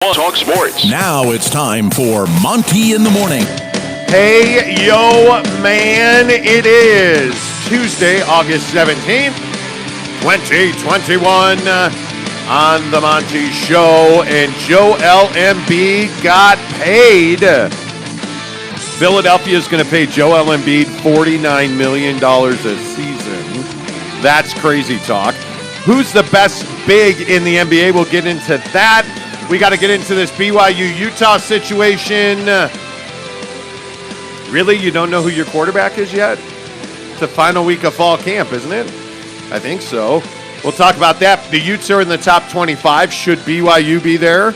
Talk sports. Now it's time for Monty in the Morning. Hey, yo, man, it is Tuesday, August 17th, 2021, on the Monty Show, and Joel Embiid got paid. Philadelphia is going to pay Joel Embiid $49 million a season. That's crazy talk. Who's the best big in the NBA? We'll get into that. We got to get into this BYU Utah situation. Really? You don't know who your quarterback is yet? It's the final week of fall camp, isn't it? I think so. We'll talk about that. The Utes are in the top 25. Should BYU be there?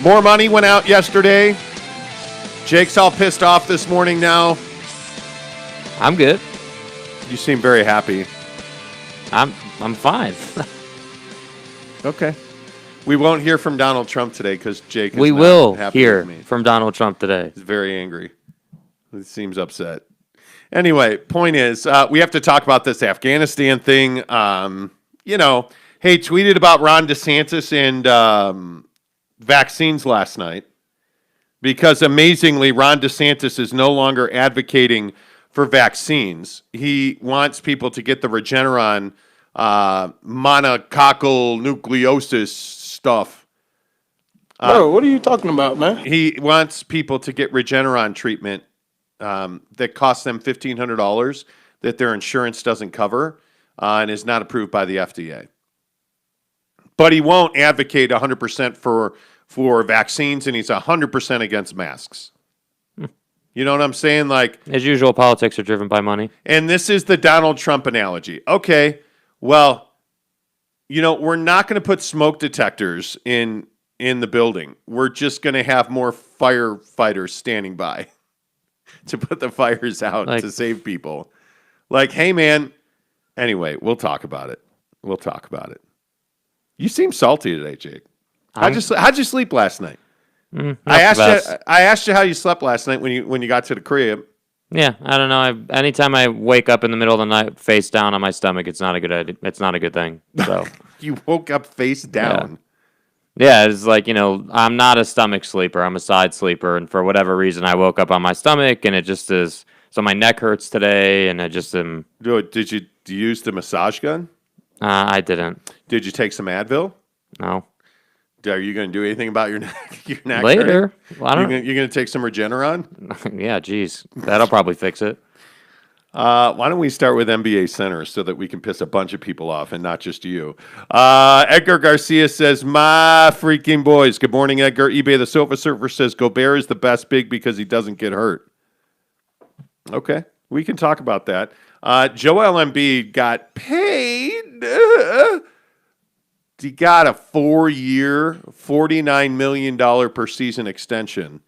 More money went out yesterday. Jake's all pissed off this morning now. I'm good. You seem very happy. I'm fine. Okay. We won't hear from Donald Trump today because Jake is we not will happy hear with me. from Donald Trump today. He's very angry. He seems upset. Anyway, point is, we have to talk about this Afghanistan thing. Hey, tweeted about Ron DeSantis and vaccines last night because amazingly, Ron DeSantis is no longer advocating for vaccines. He wants people to get the Regeneron monococcal nucleosis stuff. Bro, what are you talking about, man? He wants people to get Regeneron treatment that costs them $1,500 that their insurance doesn't cover and is not approved by the FDA. But he won't advocate 100% for vaccines, and he's 100% against masks. You know what I'm saying? Like, as usual, politics are driven by money. And this is the Donald Trump analogy. Okay, well, we're not going to put smoke detectors in the building. We're just going to have more firefighters standing by to put the fires out to save people. Like, hey, man. Anyway, we'll talk about it. You seem salty today, Jake. How'd you sleep last night? I asked you how you slept last night when you got to the crib. Yeah, I don't know. Anytime I wake up in the middle of the night face down on my stomach, it's not a good idea. It's not a good thing. So you woke up face down. Yeah, it's like, I'm not a stomach sleeper. I'm a side sleeper, and for whatever reason, I woke up on my stomach, and it just is. So my neck hurts today, and I just am. Did you use the massage gun? I didn't. Did you take some Advil? No. Are you going to do anything about your neck? Later. Well, I don't. You're going to take some Regeneron? Yeah, geez. That'll probably fix it. Why don't we start with NBA Center so that we can piss a bunch of people off and not just you? Edgar Garcia says, my freaking boys. Good morning, Edgar. eBay the Sofa Surfer says Gobert is the best big because he doesn't get hurt. Okay, we can talk about that. Joel Embiid got paid. He got a 4-year, $49 million per season extension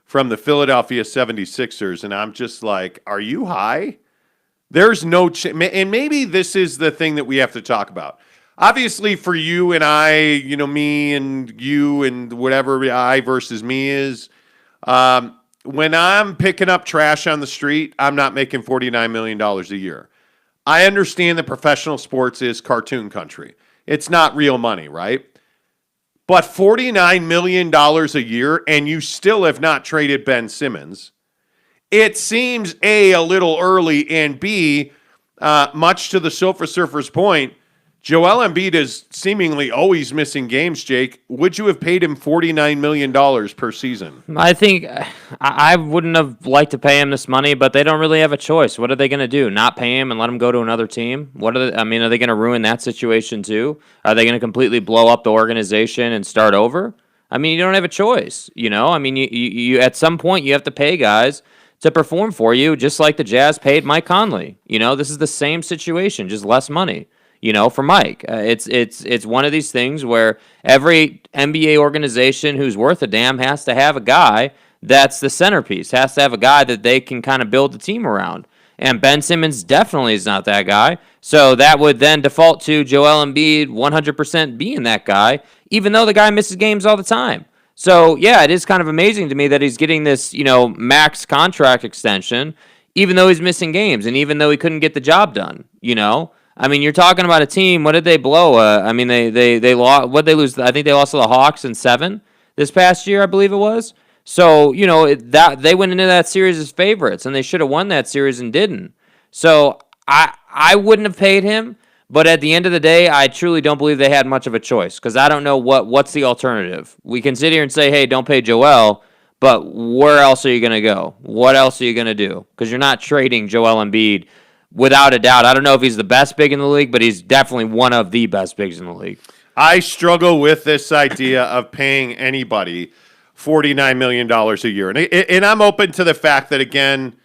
from the Philadelphia 76ers. And I'm just like, are you high? There's no and maybe this is the thing that we have to talk about. Obviously, for you and I, me and you and whatever I versus me is, when I'm picking up trash on the street, I'm not making $49 million a year. I understand that professional sports is cartoon country. It's not real money, right? But $49 million a year, and you still have not traded Ben Simmons. It seems, A, little early, and B, much to the Sofa Surfer's point, Joel Embiid is seemingly always missing games, Jake. Would you have paid him $49 million per season? I think I wouldn't have liked to pay him this money, but they don't really have a choice. What are they going to do? Not pay him and let him go to another team? Are they going to ruin that situation too? Are they going to completely blow up the organization and start over? You don't have a choice. You at some point you have to pay guys to perform for you, just like the Jazz paid Mike Conley. This is the same situation, just less money. For Mike. It's one of these things where every NBA organization who's worth a damn has to have a guy that's the centerpiece, has to have a guy that they can kind of build the team around. And Ben Simmons definitely is not that guy. So that would then default to Joel Embiid 100% being that guy, even though the guy misses games all the time. So, yeah, it is kind of amazing to me that he's getting this, max contract extension, even though he's missing games and even though he couldn't get the job done, I mean, you're talking about a team. What did they blow? I mean, they lost. What did they lose? I think they lost to the Hawks in 7 this past year, I believe it was. So that they went into that series as favorites, and they should have won that series and didn't. So I wouldn't have paid him. But at the end of the day, I truly don't believe they had much of a choice because I don't know what's the alternative. We can sit here and say, hey, don't pay Joel, but where else are you going to go? What else are you going to do? Because you're not trading Joel Embiid without a doubt. I don't know if he's the best big in the league, but he's definitely one of the best bigs in the league. I struggle with this idea of paying anybody $49 million a year. And I'm open to the fact that, again,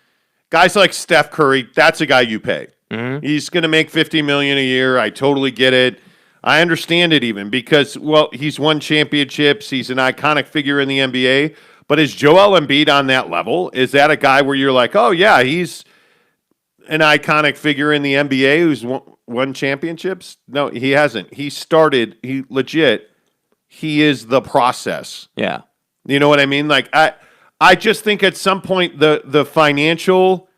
guys like Steph Curry, that's a guy you pay. Mm-hmm. He's going to make $50 million a year. I totally get it. I understand it even because, well, he's won championships. He's an iconic figure in the NBA. But is Joel Embiid on that level? Is that a guy where you're like, oh, yeah, he's an iconic figure in the NBA who's won championships? No, he hasn't. He is the process. Yeah. You know what I mean? Like, I just think at some point the financial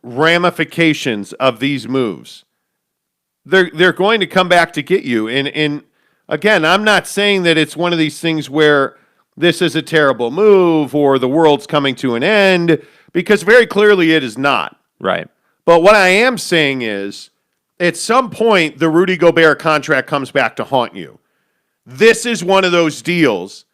ramifications of these moves, they're going to come back to get you. And again, I'm not saying that it's one of these things where this is a terrible move or the world's coming to an end, because very clearly it is not. Right. But what I am saying is, at some point, the Rudy Gobert contract comes back to haunt you. This is one of those deals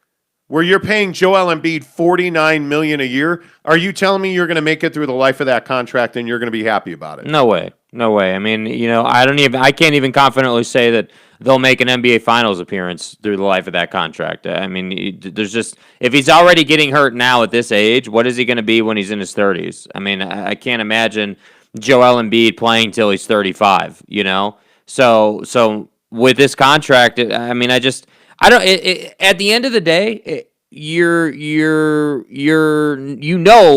where you're paying Joel Embiid $49 million a year. Are you telling me you're going to make it through the life of that contract and you're going to be happy about it? No way. No way. I mean, I can't even confidently say that they'll make an NBA Finals appearance through the life of that contract. I mean, there's just, if he's already getting hurt now at this age, what is he going to be when he's in his 30s? I mean, I can't imagine Joel Embiid playing till he's 35, So with this contract, I mean, at the end of the day,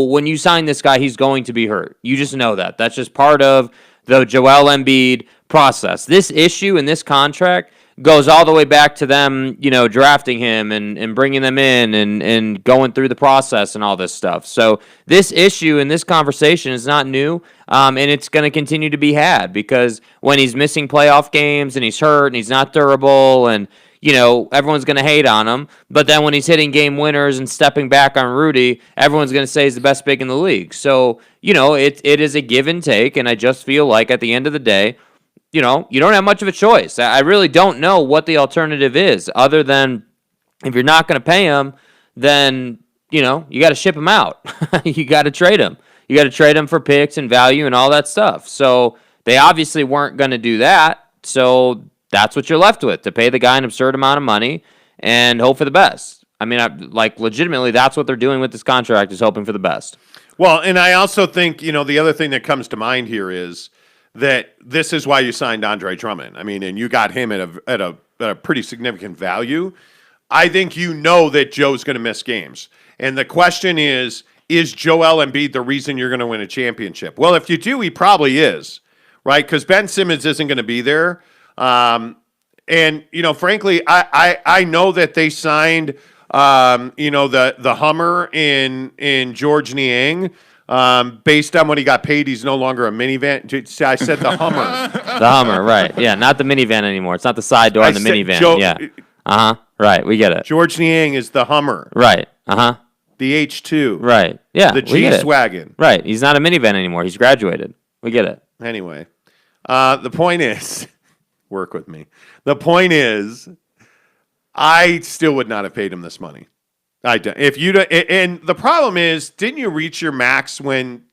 when you sign this guy, he's going to be hurt. You just know that. That's just part of the Joel Embiid process. This issue and this contract goes all the way back to them, drafting him and bringing them in and going through the process and all this stuff. So this issue and this conversation is not new, and it's going to continue to be had because when he's missing playoff games and he's hurt and he's not durable and everyone's going to hate on him. But then when he's hitting game winners and stepping back on Rudy, everyone's going to say he's the best big in the league. So, it is a give and take. And I just feel like at the end of the day, you don't have much of a choice. I really don't know what the alternative is other than if you're not going to pay him, then, you got to ship him out. You got to trade him. You got to trade him for picks and value and all that stuff. So they obviously weren't going to do that. So that's what you're left with, to pay the guy an absurd amount of money and hope for the best. I mean, legitimately, that's what they're doing with this contract, is hoping for the best. Well, and I also think, the other thing that comes to mind here is that this is why you signed Andre Drummond. I mean, and you got him at a pretty significant value. I think that Joe's going to miss games. And the question is Joel Embiid the reason you're going to win a championship? Well, if you do, he probably is, right? Because Ben Simmons isn't going to be there. And frankly, I know that they signed, the Hummer in George Niang, based on what he got paid. He's no longer a minivan. I said the Hummer. The Hummer, right. Yeah, not the minivan anymore. It's not the side door on the minivan. Yeah. Uh-huh. Right, we get it. George Niang is the Hummer. Right. Uh-huh. The H2. Right. Yeah. The G-Swagon. Right. He's not a minivan anymore. He's graduated. We get it. Anyway, the point is, work with me. The point is, I still would not have paid him this money. I don't. And the problem is, didn't you reach your max when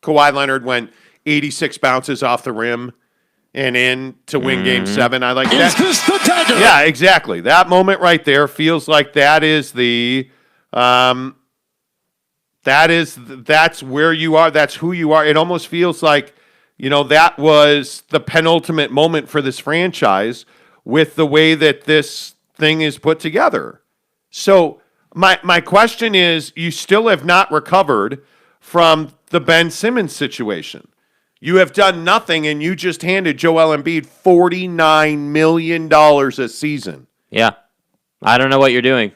Kawhi Leonard went 86 bounces off the rim and in to win Game 7? I like that. Is this the dagger? Yeah, exactly. That moment right there feels like that is the. That's where you are. That's who you are. It almost feels like, that was the penultimate moment for this franchise with the way that this thing is put together. So my question is, you still have not recovered from the Ben Simmons situation. You have done nothing, and you just handed Joel Embiid $49 million a season. Yeah. I don't know what you're doing.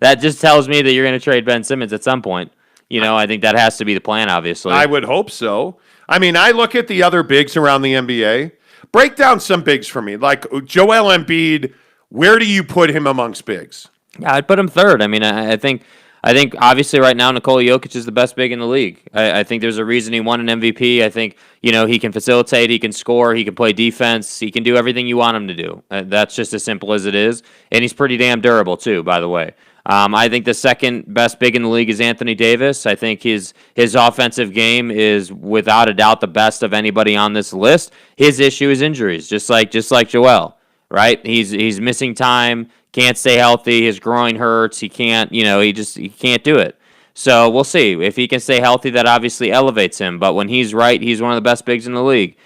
That just tells me that you're going to trade Ben Simmons at some point. I think that has to be the plan, obviously. I would hope so. I mean, I look at the other bigs around the NBA. Break down some bigs for me. Like Joel Embiid, where do you put him amongst bigs? Yeah, I'd put him third. I mean, I think obviously right now Nikola Jokic is the best big in the league. I think there's a reason he won an MVP. I think, he can facilitate, he can score, he can play defense, he can do everything you want him to do. That's just as simple as it is. And he's pretty damn durable too, by the way. I think the second best big in the league is Anthony Davis. I think his offensive game is without a doubt the best of anybody on this list. His issue is injuries, just like Joel, right? He's missing time, can't stay healthy, his groin hurts, he can't, he can't do it. So we'll see. If he can stay healthy, that obviously elevates him. But when he's right, he's one of the best bigs in the league.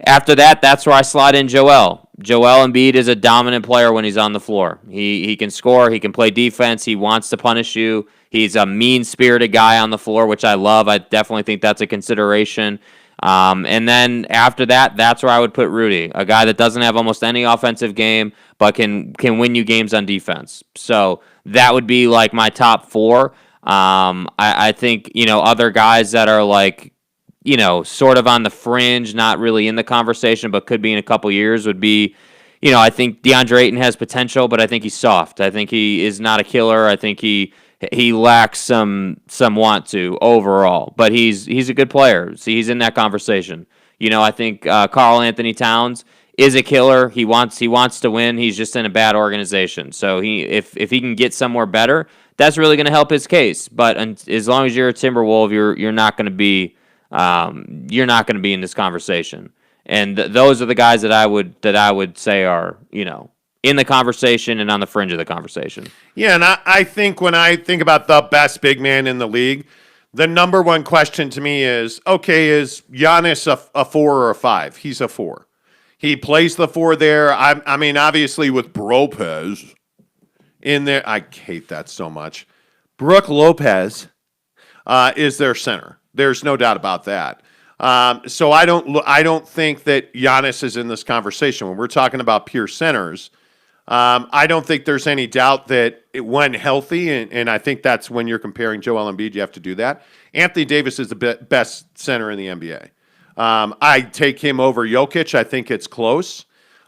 After that, that's where I slide in Joel. Joel Embiid is a dominant player when he's on the floor. He can score, he can play defense, he wants to punish you. He's a mean-spirited guy on the floor, which I love. I definitely think that's a consideration. And then after that, that's where I would put Rudy, a guy that doesn't have almost any offensive game, but can win you games on defense. So that would be like my top four. I think, other guys that are like, sort of on the fringe, not really in the conversation, but could be in a couple years would be, I think DeAndre Ayton has potential, but I think he's soft. I think he is not a killer. I think he lacks some want to overall, but he's a good player. So he's in that conversation. I think Karl Anthony Towns is a killer. He wants to win. He's just in a bad organization. So if he can get somewhere better, that's really going to help his case. But as long as you're a Timberwolf, you're not going to be in this conversation. And those are the guys that I would say are, in the conversation and on the fringe of the conversation. Yeah, and I think when I think about the best big man in the league, the number one question to me is, okay, is Giannis a 4 or a 5? He's a 4. He plays the 4 there. I mean, obviously with Lopez in there, I hate that so much. Brook Lopez is their center. There's no doubt about that. So I don't think that Giannis is in this conversation. When we're talking about pure centers, I don't think there's any doubt that when healthy, and I think that's when you're comparing Joel Embiid, you have to do that. Anthony Davis is the best center in the NBA. I take him over Jokic. I think it's close.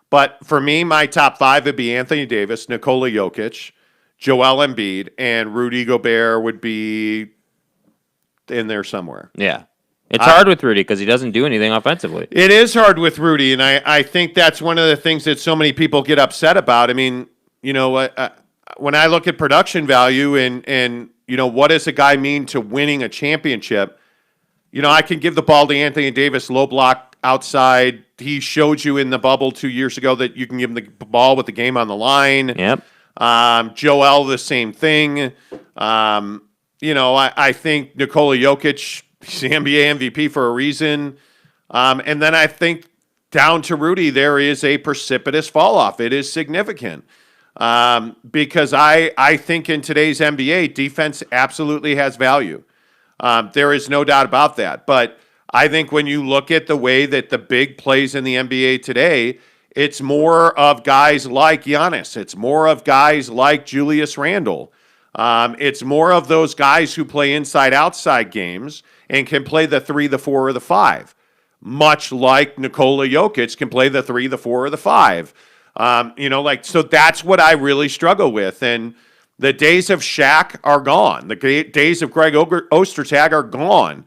But for me, my top 5 would be Anthony Davis, Nikola Jokic, Joel Embiid, and Rudy Gobert would be in there somewhere. Yeah. It's hard with Rudy because he doesn't do anything offensively. It is hard with Rudy, and I think that's one of the things that so many people get upset about. I mean, when I look at production value and what does a guy mean to winning a championship, I can give the ball to Anthony Davis, low block outside. He showed you in the bubble 2 years ago that you can give him the ball with the game on the line. Yep. Joel, the same thing. I think Nikola Jokic, he's the NBA MVP for a reason. And then I think down to Rudy, there is a precipitous fall off. It is significant. Because I think in today's NBA, defense absolutely has value. There is no doubt about that. But I think when you look at the way that the big plays in the NBA today, it's more of guys like Giannis. It's more of guys like Julius Randle. It's more of those guys who play inside-outside games and can play the 3, the 4, or the 5, much like Nikola Jokic can play the 3, the 4, or the 5. So that's what I really struggle with. And the days of Shaq are gone. The days of Greg Ostertag are gone.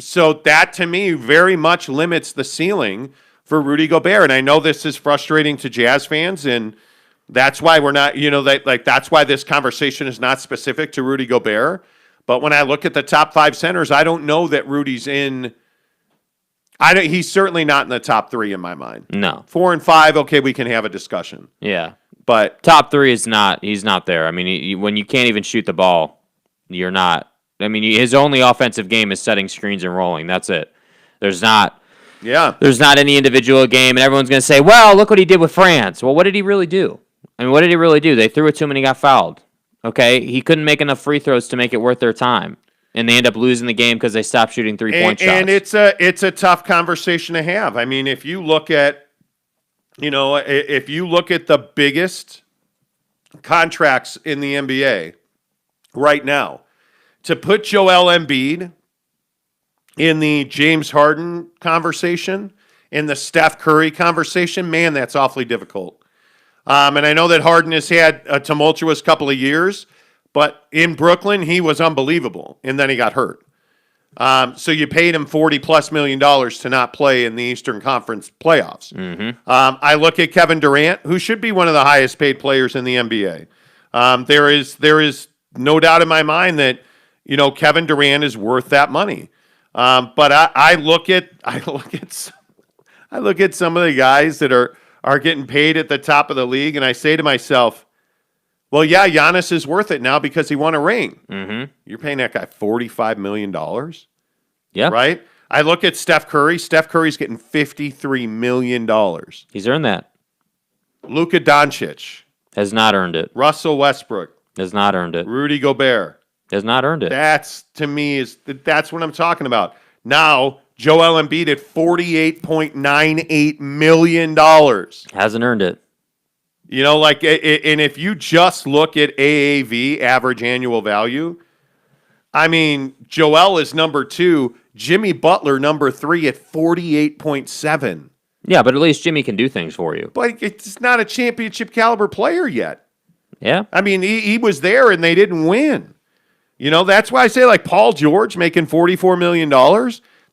So that, to me, very much limits the ceiling for Rudy Gobert. And I know this is frustrating to Jazz fans, and that's why we're not, that's why this conversation is not specific to Rudy Gobert. But when I look at the top 5 centers, I don't know that Rudy's in. He's certainly not in the top 3 in my mind. No. 4 and 5, okay, we can have a discussion. Yeah. But top 3 is not. He's not there. I mean, when you can't even shoot the ball, you're not. I mean, his only offensive game is setting screens and rolling. That's it. There's not any individual game, and everyone's going to say, well, look what he did with France. Well, what did he really do? I mean, what did he really do? They threw it to him and he got fouled. Okay? He couldn't make enough free throws to make it worth their time. And they end up losing the game because they stopped shooting 3-point shots. And it's a tough conversation to have. I mean, if you look at the biggest contracts in the NBA right now, to put Joel Embiid in the James Harden conversation, in the Steph Curry conversation, man, that's awfully difficult. And I know that Harden has had a tumultuous couple of years, but in Brooklyn, he was unbelievable, and then he got hurt. So you paid him $40+ million to not play in the Eastern Conference playoffs. I look at Kevin Durant, who should be one of the highest paid players in the NBA. There is no doubt in my mind that Kevin Durant is worth that money. But I look at some of the guys that are getting paid at the top of the league, and I say to myself, well, yeah, Giannis is worth it now because he won a ring. You're paying that guy $45 million? Yeah. Right? I look at Steph Curry. Steph Curry's getting $53 million. He's earned that. Luka Doncic. Has not earned it. Russell Westbrook. Has not earned it. Rudy Gobert. Has not earned it. That's, to me, that's what I'm talking about. Now, Joel Embiid at $48.98 million. Hasn't earned it. And if you just look at AAV, average annual value, I mean, Joel is number 2, Jimmy Butler number 3 at 48.7. Yeah, but at least Jimmy can do things for you. But it's not a championship caliber player yet. Yeah. I mean, he was there and they didn't win. That's why I say, like, Paul George making $44 million.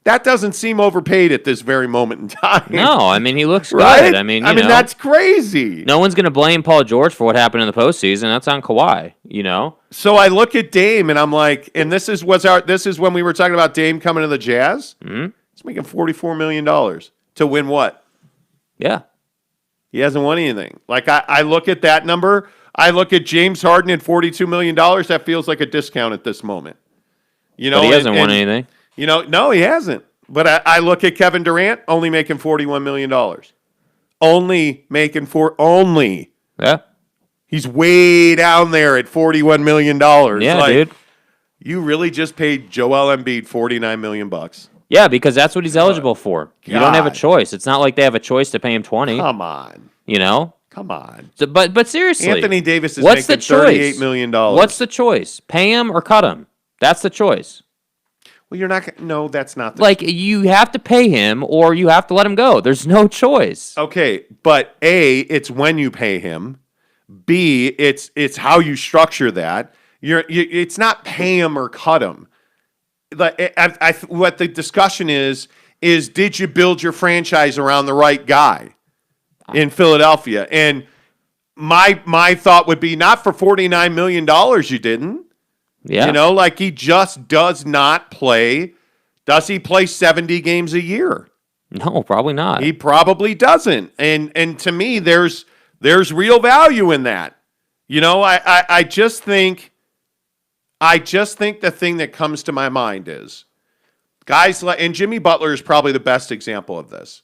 That doesn't seem overpaid at this very moment in time. No, I mean, he looks right? good. I mean, that's crazy. No one's going to blame Paul George for what happened in the postseason. That's on Kawhi, So I look at Dame, and I'm like, and this is when we were talking about Dame coming to the Jazz. He's making $44 million to win what? Yeah. He hasn't won anything. Like, I look at that number. I look at James Harden at $42 million. That feels like a discount at this moment. But he hasn't won anything. No, he hasn't. But I look at Kevin Durant only making $41 million. Only. Yeah. He's way down there at $41 million. Yeah, dude. You really just paid Joel Embiid $49 million. Yeah, because that's what he's eligible for. You don't have a choice. It's not like they have a choice to pay him 20. Come on. Come on. So, but seriously. Anthony Davis is what's making the choice? $38 million. What's the choice? Pay him or cut him? That's the choice. Well, you're not. No, that's not. You have to pay him or you have to let him go. There's no choice. Okay, but A, it's when you pay him. B, it's how you structure that. It's not pay him or cut him. What the discussion is did you build your franchise around the right guy in Philadelphia? And my thought would be not for $49 million. You didn't. Yeah. He just does not play. Does he play 70 games a year? No, probably not. He probably doesn't. And to me, there's real value in that. I just think the thing that comes to my mind is guys like, and Jimmy Butler is probably the best example of this.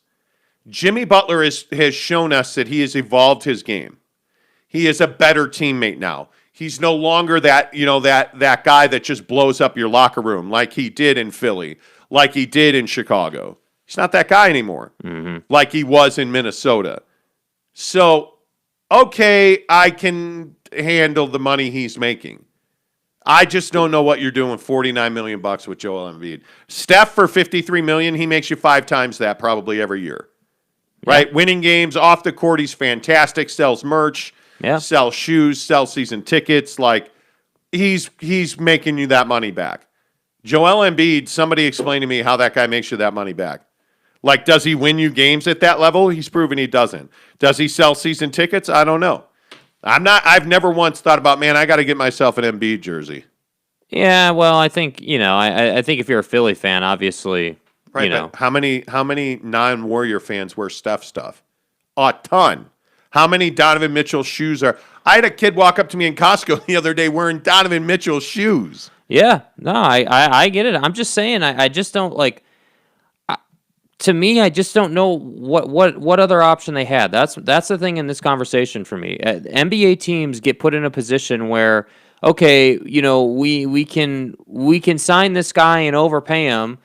Jimmy Butler has shown us that he has evolved his game. He is a better teammate now. He's no longer that guy that just blows up your locker room like he did in Philly, like he did in Chicago. He's not that guy anymore, like he was in Minnesota. So, okay, I can handle the money he's making. I just don't know what you're doing. $49 million with Joel Embiid. Steph for $53 million, he makes you 5 times that probably every year, right? Winning games off the court, he's fantastic. Sells merch. Yeah. Sell shoes, sell season tickets. Like, he's making you that money back. Joel Embiid, somebody explain to me how that guy makes you that money back. Like, does he win you games at that level? He's proven he doesn't. Does he sell season tickets? I don't know. I've never once thought about, man, I got to get myself an Embiid jersey. Yeah, well, I think, I think if you're a Philly fan, obviously, right, but how many non-Warrior fans wear Steph stuff? A ton. How many Donovan Mitchell shoes are? I had a kid walk up to me in Costco the other day wearing Donovan Mitchell shoes. Yeah, no, I get it. I'm just saying, I just don't to me, I just don't know what other option they had. That's the thing in this conversation for me. NBA teams get put in a position where, okay, we can sign this guy and overpay him,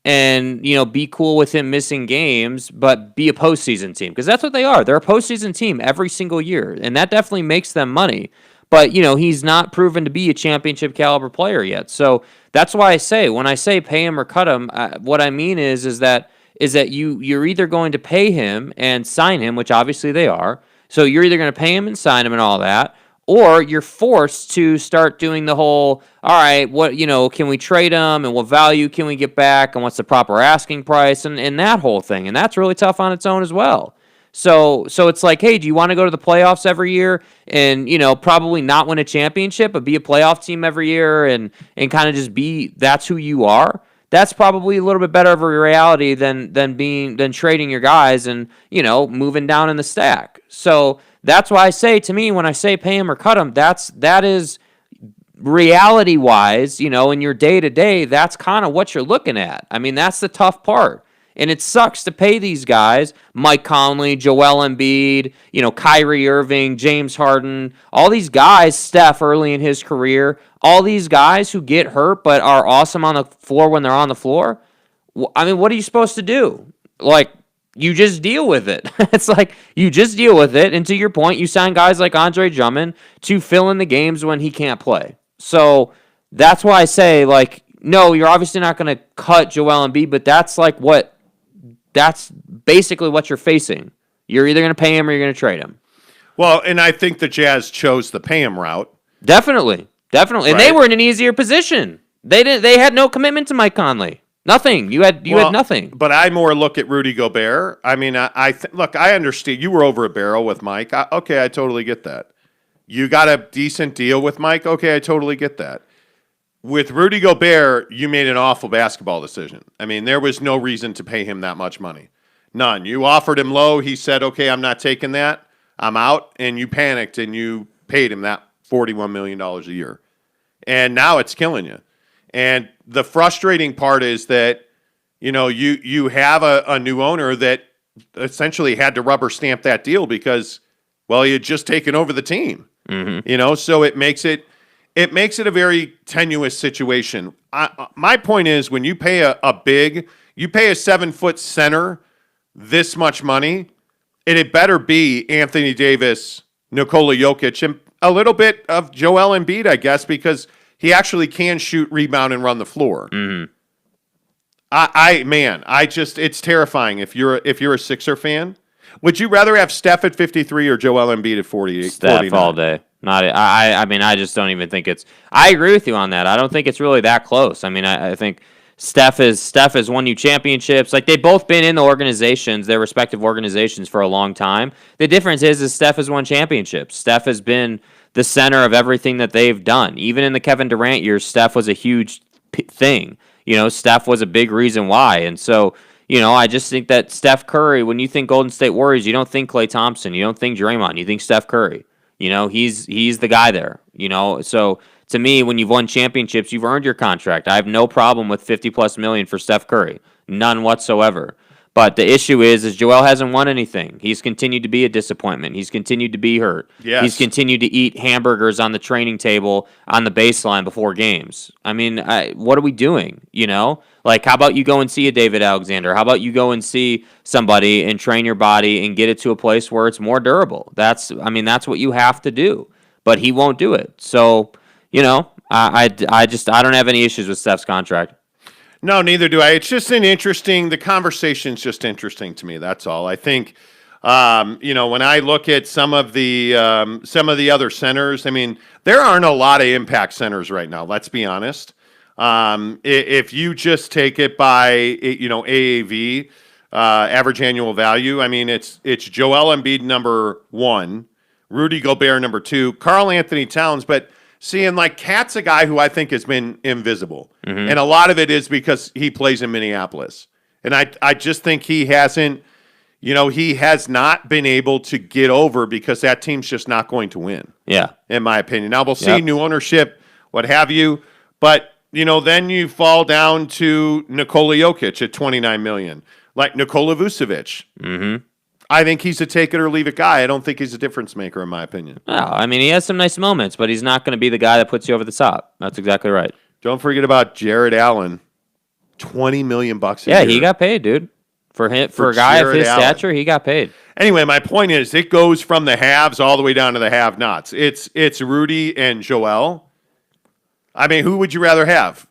and be cool with him missing games, but be a postseason team, because that's what they are. They're a postseason team every single year, and that definitely makes them money. but he's not proven to be a championship caliber player yet. So that's why I say, when I say pay him or cut him, what I mean is that you're either going to pay him and sign him, which obviously they are. So you're either going to pay him and sign him and all that, or you're forced to start doing the whole, all right, what, can we trade him, and what value can we get back, and what's the proper asking price, and that whole thing. And that's really tough on its own as well. So it's like, hey, do you want to go to the playoffs every year and, probably not win a championship, but be a playoff team every year and kind of just that's who you are? That's probably a little bit better of a reality than trading your guys and, moving down in the stack. So that's why I say, to me, when I say pay him or cut him, that is reality-wise, in your day-to-day, that's kind of what you're looking at. I mean, that's the tough part. And it sucks to pay these guys, Mike Conley, Joel Embiid, Kyrie Irving, James Harden, all these guys, Steph early in his career, all these guys who get hurt but are awesome on the floor when they're on the floor. I mean, what are you supposed to do? Like, you just deal with it. It's like, you just deal with it. And to your point, you sign guys like Andre Drummond to fill in the games when he can't play. So that's why I say, like, no, you're obviously not going to cut Joel Embiid, but that's basically what you're facing. You're either going to pay him or you're going to trade him. Well, and I think the Jazz chose the pay him route. Definitely. Right? And they were in an easier position. They had no commitment to Mike Conley. Nothing. You had nothing. But I more look at Rudy Gobert. I mean, look, I understand. You were over a barrel with Mike. Okay, I totally get that. You got a decent deal with Mike. Okay, I totally get that. With Rudy Gobert, you made an awful basketball decision. I mean, there was no reason to pay him that much money. None. You offered him low. He said, okay, I'm not taking that. I'm out. And you panicked and you paid him that $41 million a year. And now it's killing you. And the frustrating part is that, you have a new owner that essentially had to rubber stamp that deal because, well, he had just taken over the team. Mm-hmm. So it makes it a very tenuous situation. My point is, when you pay a 7-foot center this much money, it better be Anthony Davis, Nikola Jokic, and a little bit of Joel Embiid, I guess, because he actually can shoot, rebound, and run the floor. Mm-hmm. It's terrifying. If you're a Sixer fan, would you rather have Steph at 53 or Joel Embiid at 48? Steph 49? All day. I just don't even think it's. I agree with you on that. I don't think it's really that close. I mean, I think Steph has won you championships. Like, they've both been in the organizations, their respective organizations, for a long time. The difference is Steph has won championships. Steph has been the center of everything that they've done. Even in the Kevin Durant years, Steph was a huge thing. Steph was a big reason why. And so, I just think that Steph Curry, when you think Golden State Warriors, you don't think Klay Thompson, you don't think Draymond, you think Steph Curry. He's the guy there. So to me, when you've won championships, you've earned your contract. I have no problem with $50+ million for Steph Curry, none whatsoever. But the issue is Joel hasn't won anything. He's continued to be a disappointment. He's continued to be hurt. Yes. He's continued to eat hamburgers on the training table on the baseline before games. I mean, what are we doing? Like, how about you go and see a David Alexander? How about you go and see somebody and train your body and get it to a place where it's more durable? That's what you have to do. But he won't do it. So, I don't have any issues with Steph's contract. No, neither do I. It's just the conversation's just interesting to me. That's all. I think, when I look at some of the other centers, I mean, there aren't a lot of impact centers right now. Let's be honest. If you just take it by, AAV, average annual value, I mean, it's Joel Embiid number 1, Rudy Gobert number 2, Karl Anthony Towns, but seeing, like, Cat's a guy who I think has been invisible. Mm-hmm. And a lot of it is because he plays in Minneapolis. And I just think he hasn't, he has not been able to get over because that team's just not going to win. Yeah. In my opinion. Now, we'll see new ownership, what have you. But, then you fall down to Nikola Jokic at $29 million. Like Nikola Vucevic. Mm-hmm. I think he's a take it or leave it guy. I don't think he's a difference maker, in my opinion. Well, I mean, he has some nice moments, but he's not going to be the guy that puts you over the top. That's exactly right. Don't forget about Jared Allen, $20 million a year. Yeah, he got paid, dude. For a guy of Jared his Allen. stature, he got paid. Anyway, my point is it goes from the haves all the way down to the have-nots. It's Rudy and Joel. I mean, who would you rather have?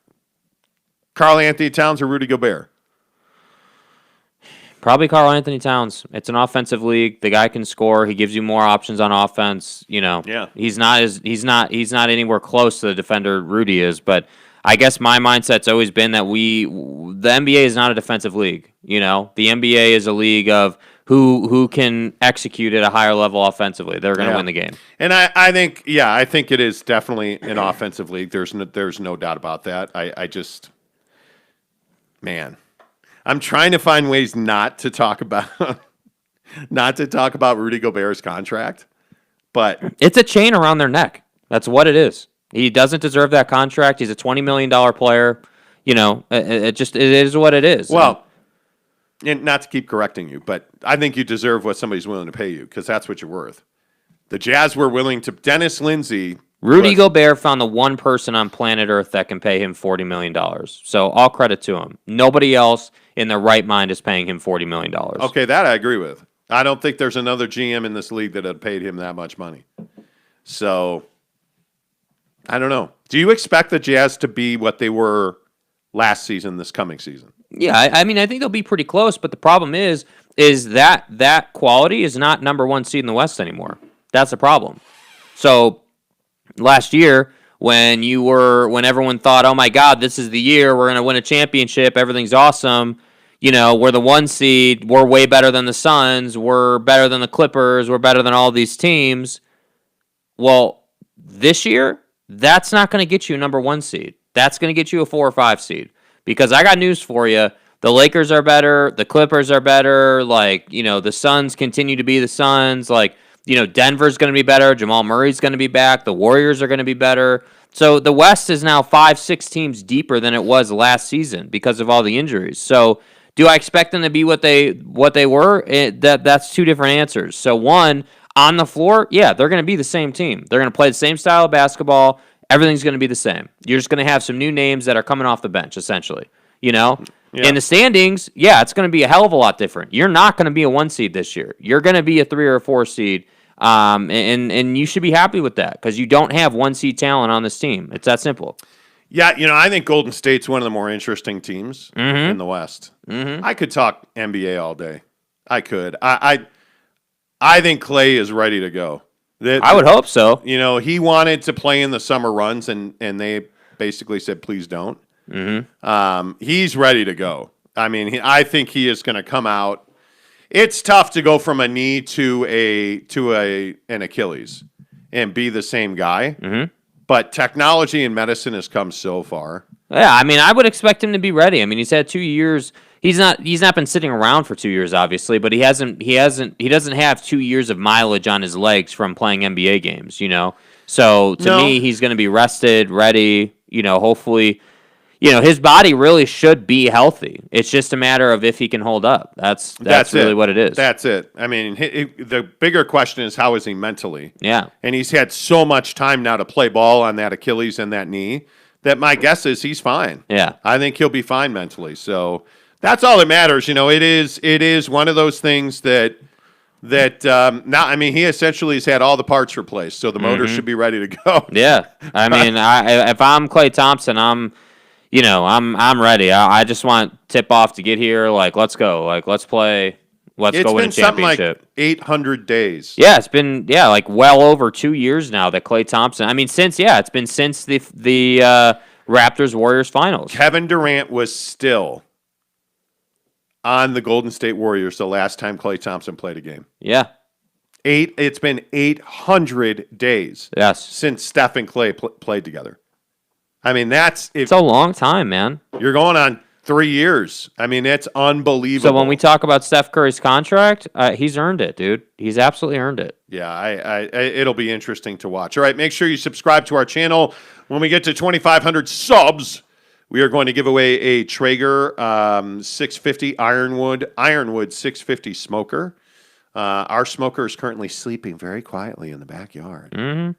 Karl Anthony Towns or Rudy Gobert? Probably Karl Anthony Towns. It's an offensive league. The guy can score. He gives you more options on offense. Yeah. He's not anywhere close to the defender Rudy is. But I guess my mindset's always been that the NBA is not a defensive league. The NBA is a league of who can execute at a higher level offensively. They're going to win the game. And I think it is definitely an offensive league. There's no doubt about that. Man, I'm trying to find ways not to talk about Rudy Gobert's contract, but it's a chain around their neck. That's what it is. He doesn't deserve that contract. He's a $20 million player. It is what it is. Well, and not to keep correcting you, but I think you deserve what somebody's willing to pay you because that's what you're worth. The Jazz were willing to. Dennis Lindsey. Rudy Gobert found the one person on planet Earth that can pay him $40 million. So all credit to him. Nobody else in their right mind is paying him $40 million. Okay, that I agree with. I don't think there's another GM in this league that had paid him that much money. So, I don't know. Do you expect the Jazz to be what they were last season, this coming season? Yeah, I mean, I think they'll be pretty close, but the problem is that quality is not number one seed in the West anymore. That's the problem. So, last year, when everyone thought, oh my God, this is the year, we're going to win a championship, everything's awesome, we're the one seed, we're way better than the Suns, we're better than the Clippers, we're better than all these teams. Well, this year, that's not going to get you a number one seed. That's going to get you a 4 or 5 seed. Because I got news for you. The Lakers are better. The Clippers are better. The Suns continue to be the Suns. Denver's going to be better. Jamal Murray's going to be back. The Warriors are going to be better. So the West is now 5-6 teams deeper than it was last season because of all the injuries. So do I expect them to be what they were? That's two different answers. So one, on the floor, yeah, they're going to be the same team. They're going to play the same style of basketball. Everything's going to be the same. You're just going to have some new names that are coming off the bench, essentially. Yeah. In the standings, yeah, it's going to be a hell of a lot different. You're not going to be a 1 seed this year. You're going to be a 3 or a 4 seed, and you should be happy with that because you don't have 1 seed talent on this team. It's that simple. Yeah, I think Golden State's one of the more interesting teams in the West. Mm-hmm. I could talk NBA all day. I could. I think Clay is ready to go. I would hope so. He wanted to play in the summer runs, and they basically said, please don't. Mm-hmm. He's ready to go. I mean, I think he is going to come out. It's tough to go from a knee to an Achilles and be the same guy. Mm-hmm. But technology and medicine has come so far. Yeah, I mean, I would expect him to be ready. I mean, he's had 2 years. He's not been sitting around for 2 years, obviously, but he doesn't have 2 years of mileage on his legs from playing NBA games, So to me, he's going to be rested, ready, hopefully, his body really should be healthy. It's just a matter of if he can hold up. That's really what it is. That's it. I mean, the bigger question is how is he mentally? Yeah. And he's had so much time now to play ball on that Achilles and that knee that my guess is he's fine. Yeah. I think he'll be fine mentally. So that's all that matters. It is one of those things that now, I mean, he essentially has had all the parts replaced, so the motor should be ready to go. Yeah. I mean, if I'm Klay Thompson, I'm ready. I just want tip-off to get here. Let's go. Let's play. Let's go win a championship. It's been something like 800 days. Yeah, it's been well over 2 years now that Klay Thompson. I mean, since the Raptors-Warriors finals. Kevin Durant was still on the Golden State Warriors the last time Klay Thompson played a game. Yeah. It's been 800 days. Yes. Since Steph and Klay played together. I mean, it's a long time, man. You're going on 3 years. I mean, it's unbelievable. So when we talk about Steph Curry's contract, he's earned it, dude. He's absolutely earned it. Yeah, it'll be interesting to watch. All right, make sure you subscribe to our channel. When we get to 2,500 subs, we are going to give away a Traeger 650 Ironwood 650 smoker. Our smoker is currently sleeping very quietly in the backyard. Mm-hmm.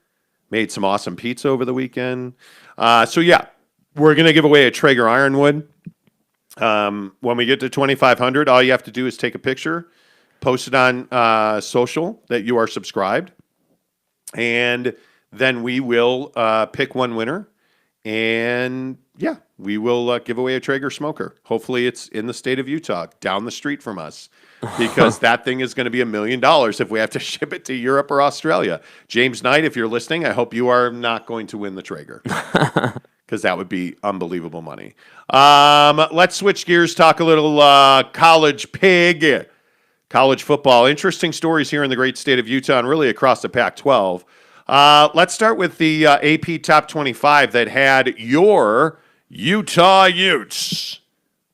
Made some awesome pizza over the weekend. So, yeah, we're going to give away a Traeger Ironwood. When we get to 2,500, all you have to do is take a picture, post it on social that you are subscribed, and then we will pick one winner. And yeah, we will give away a Traeger smoker. Hopefully it's in the state of Utah, down the street from us, because that thing is going to be $1 million if we have to ship it to Europe or Australia. James Knight, if you're listening, I hope you are not going to win the Traeger, because that would be unbelievable money. Let's switch gears, talk a little college football. Interesting stories here in the great state of Utah and really across the Pac-12. Let's start with the AP Top 25 that had your Utah Utes,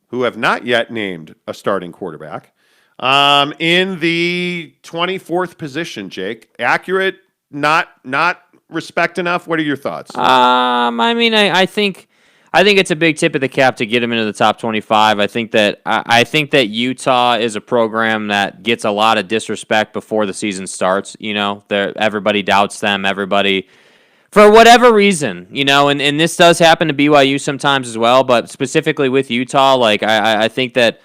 who have not yet named a starting quarterback, in the 24th position. Jake, accurate? Not respect enough? What are your thoughts? I think it's a big tip of the cap to get him into the top 25. I think that Utah is a program that gets a lot of disrespect before the season starts. Everybody doubts them. Everybody, for whatever reason, and this does happen to BYU sometimes as well. But specifically with Utah, I think that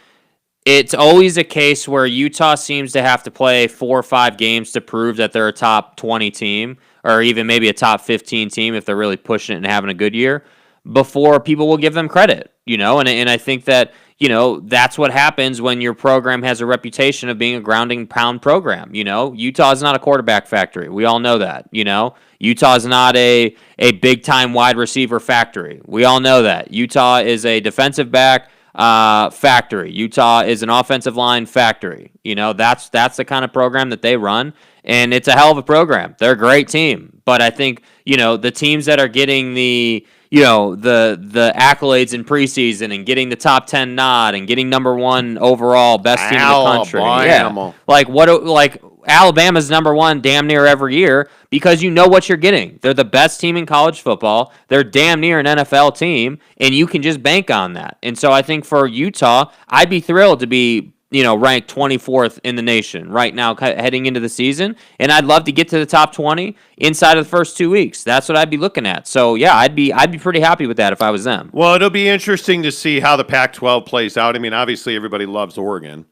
it's always a case where Utah seems to have to play 4 or 5 games to prove that they're a top 20 team, or even maybe a top 15 team if they're really pushing it and having a good year, before people will give them credit, and I think that, that's what happens when your program has a reputation of being a grounding pound program. Utah is not a quarterback factory. We all know that. Utah is not a big time wide receiver factory. We all know that. Utah is a defensive back factory. Utah is an offensive line factory. That's the kind of program that they run, and it's a hell of a program. They're a great team, but I think, the teams that are getting the accolades in preseason and getting the top 10 nod and getting number 1 overall best team in the country. Yeah. Like Alabama's number 1 damn near every year, because you know what you're getting. They're the best team in college football. They're damn near an NFL team, and you can just bank on that. And so I think for Utah, I'd be thrilled to be ranked 24th in the nation right now heading into the season. And I'd love to get to the top 20 inside of the first 2 weeks. That's what I'd be looking at. So, yeah, I'd be pretty happy with that if I was them. Well, it'll be interesting to see how the Pac-12 plays out. I mean, obviously everybody loves Oregon.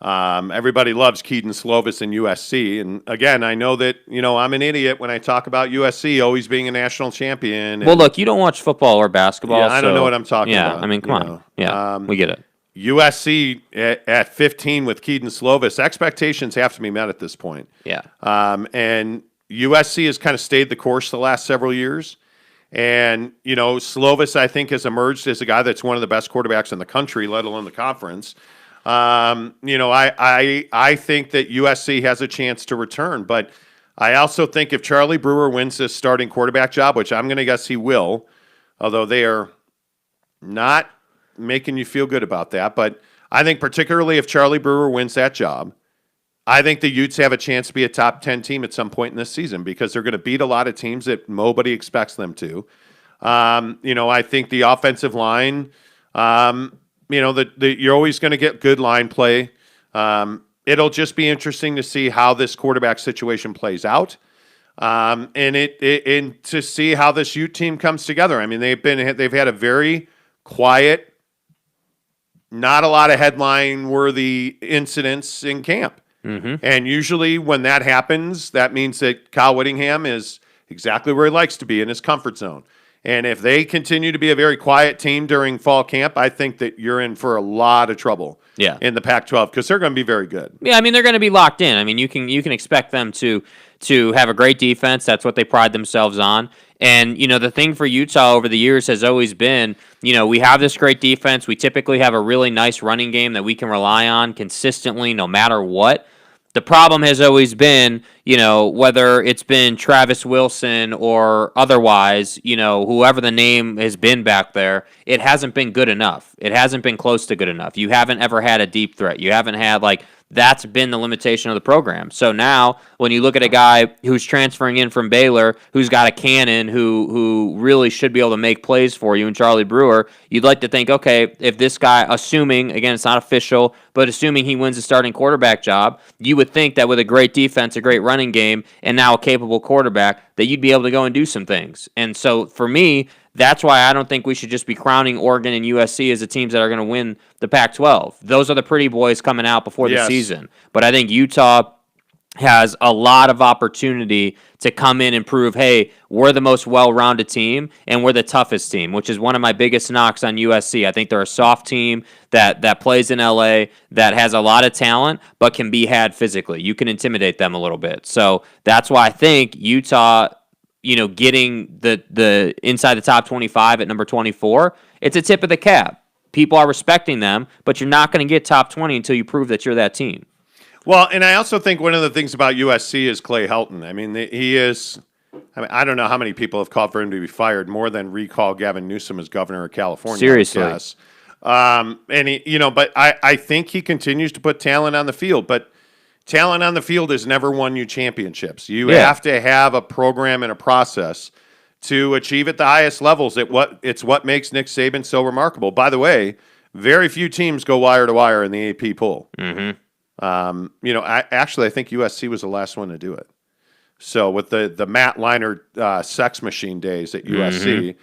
Everybody loves Keaton Slovis and USC. And, again, I know that, I'm an idiot when I talk about USC always being a national champion. Well, look, you don't watch football or basketball. Yeah, I don't know what I'm talking about. Yeah, I mean, come on. Yeah, we get it. USC at 15 with Keaton Slovis, expectations have to be met at this point. Yeah. And USC has kind of stayed the course the last several years. And, Slovis, I think, has emerged as a guy that's one of the best quarterbacks in the country, let alone the conference. I think that USC has a chance to return. But I also think if Charlie Brewer wins this starting quarterback job, which I'm going to guess he will, although they are not making you feel good about that. But I think particularly if Charlie Brewer wins that job, I think the Utes have a chance to be a top 10 team at some point in this season, because they're going to beat a lot of teams that nobody expects them to. I think the offensive line, you're always going to get good line play. It'll just be interesting to see how this quarterback situation plays out. And to see how this Ute team comes together. I mean, they've had a very quiet, not a lot of headline-worthy incidents in camp. Mm-hmm. And usually when that happens, that means that Kyle Whittingham is exactly where he likes to be, in his comfort zone. And if they continue to be a very quiet team during fall camp, I think that you're in for a lot of trouble in the Pac-12, because they're going to be very good. Yeah, I mean, they're going to be locked in. I mean, you can expect them to have a great defense. That's what they pride themselves on. And, the thing for Utah over the years has always been, we have this great defense. We typically have a really nice running game that we can rely on consistently no matter what. The problem has always been, whether it's been Travis Wilson or otherwise, whoever the name has been back there, it hasn't been good enough. It hasn't been close to good enough. You haven't ever had a deep threat. You haven't had, that's been the limitation of the program. So now, when you look at a guy who's transferring in from Baylor, who's got a cannon, who really should be able to make plays for you, and Charlie Brewer, you'd like to think, okay, if this guy, assuming, again, it's not official, but assuming he wins the starting quarterback job, you would think that with a great defense, a great running game, and now a capable quarterback, that you'd be able to go and do some things. And so for me, that's why I don't think we should just be crowning Oregon and USC as the teams that are going to win the Pac-12. Those are the pretty boys coming out before the season. But I think Utah has a lot of opportunity to come in and prove, hey, we're the most well-rounded team and we're the toughest team, which is one of my biggest knocks on USC. I think they're a soft team that plays in LA, that has a lot of talent, but can be had physically. You can intimidate them a little bit. So that's why I think Utah, getting the inside the top 25 at number 24, it's a tip of the cap. People are respecting them, but you're not going to get top 20 until you prove that you're that team. Well, and I also think one of the things about USC is Clay Helton. I mean, he is. I don't know how many people have called for him to be fired, more than recall Gavin Newsom as governor of California. Seriously. And he, but I think he continues to put talent on the field. But talent on the field has never won you championships. You have to have a program and a process to achieve at the highest levels. It's what makes Nick Saban so remarkable. By the way, very few teams go wire to wire in the AP poll. Mm-hmm. I think USC was the last one to do it. So with the Matt Leinart sex machine days at USC.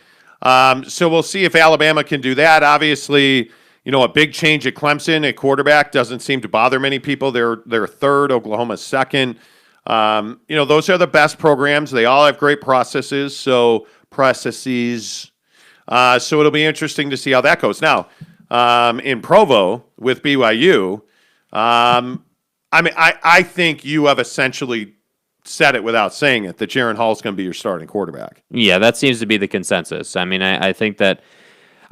So we'll see if Alabama can do that. Obviously, a big change at Clemson at quarterback doesn't seem to bother many people. They're third, Oklahoma's second. Those are the best programs. They all have great processes. So it'll be interesting to see how that goes. Now, in Provo with BYU, I think you have essentially said it without saying it, that Jaren Hall is going to be your starting quarterback. Yeah, that seems to be the consensus. I mean, I think that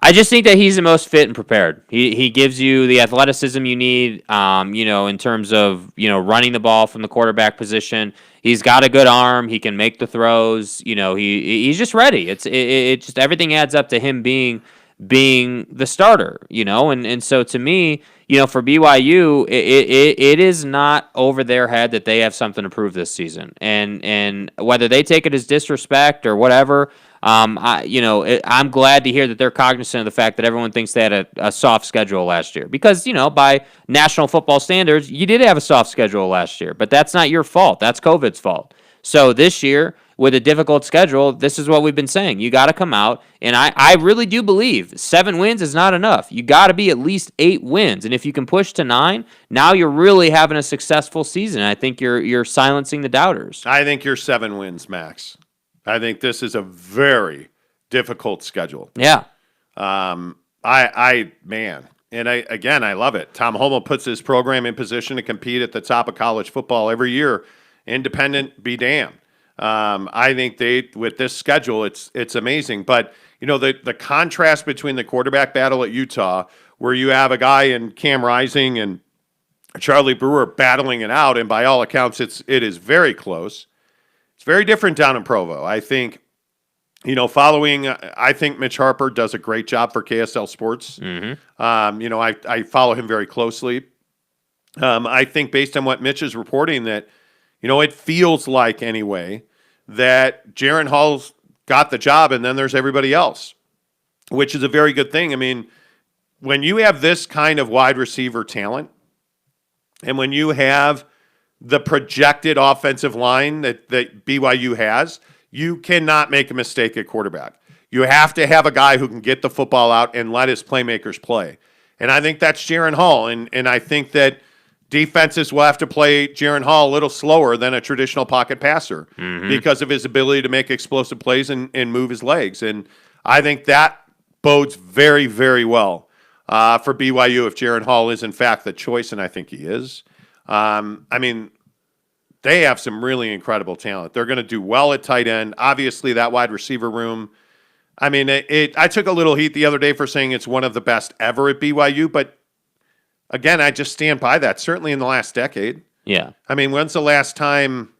he's the most fit and prepared. He gives you the athleticism you need, in terms of, running the ball from the quarterback position. He's got a good arm. He can make the throws. He's just ready. It just everything adds up to him being the starter, and so to me, for BYU, it is not over their head that they have something to prove this season, and whether they take it as disrespect or whatever, I'm glad to hear that they're cognizant of the fact that everyone thinks they had a soft schedule last year, because by national football standards, you did have a soft schedule last year, but that's not your fault. That's COVID's fault. So this year, with a difficult schedule, this is what we've been saying. You got to come out, and I really do believe 7 wins is not enough. You got to be at least 8 wins, and if you can push to 9, now you're really having a successful season. I think you're silencing the doubters. I think you're 7 wins, Max. I think this is a very difficult schedule. Yeah. I love it. Tom Holmoe puts his program in position to compete at the top of college football every year. Independent be damned. I think with this schedule, it's amazing. But the contrast between the quarterback battle at Utah, where you have a guy in Cam Rising and Charlie Brewer battling it out, and by all accounts, it is very close. It's very different down in Provo. I think, I think Mitch Harper does a great job for KSL Sports. Mm-hmm. I follow him very closely. I think based on what Mitch is reporting that, it feels like anyway that Jaren Hall's got the job, and then there's everybody else, which is a very good thing. I mean, when you have this kind of wide receiver talent, and when you have the projected offensive line that BYU has, you cannot make a mistake at quarterback. You have to have a guy who can get the football out and let his playmakers play. And I think that's Jaren Hall. And I think that defenses will have to play Jaren Hall a little slower than a traditional pocket passer because of his ability to make explosive plays and move his legs. And I think that bodes very, very well for BYU if Jaren Hall is, in fact, the choice, and I think he is. They have some really incredible talent. They're going to do well at tight end. Obviously, that wide receiver room. I took a little heat the other day for saying it's one of the best ever at BYU, but again, I just stand by that. Certainly in the last decade. Yeah. When's the last time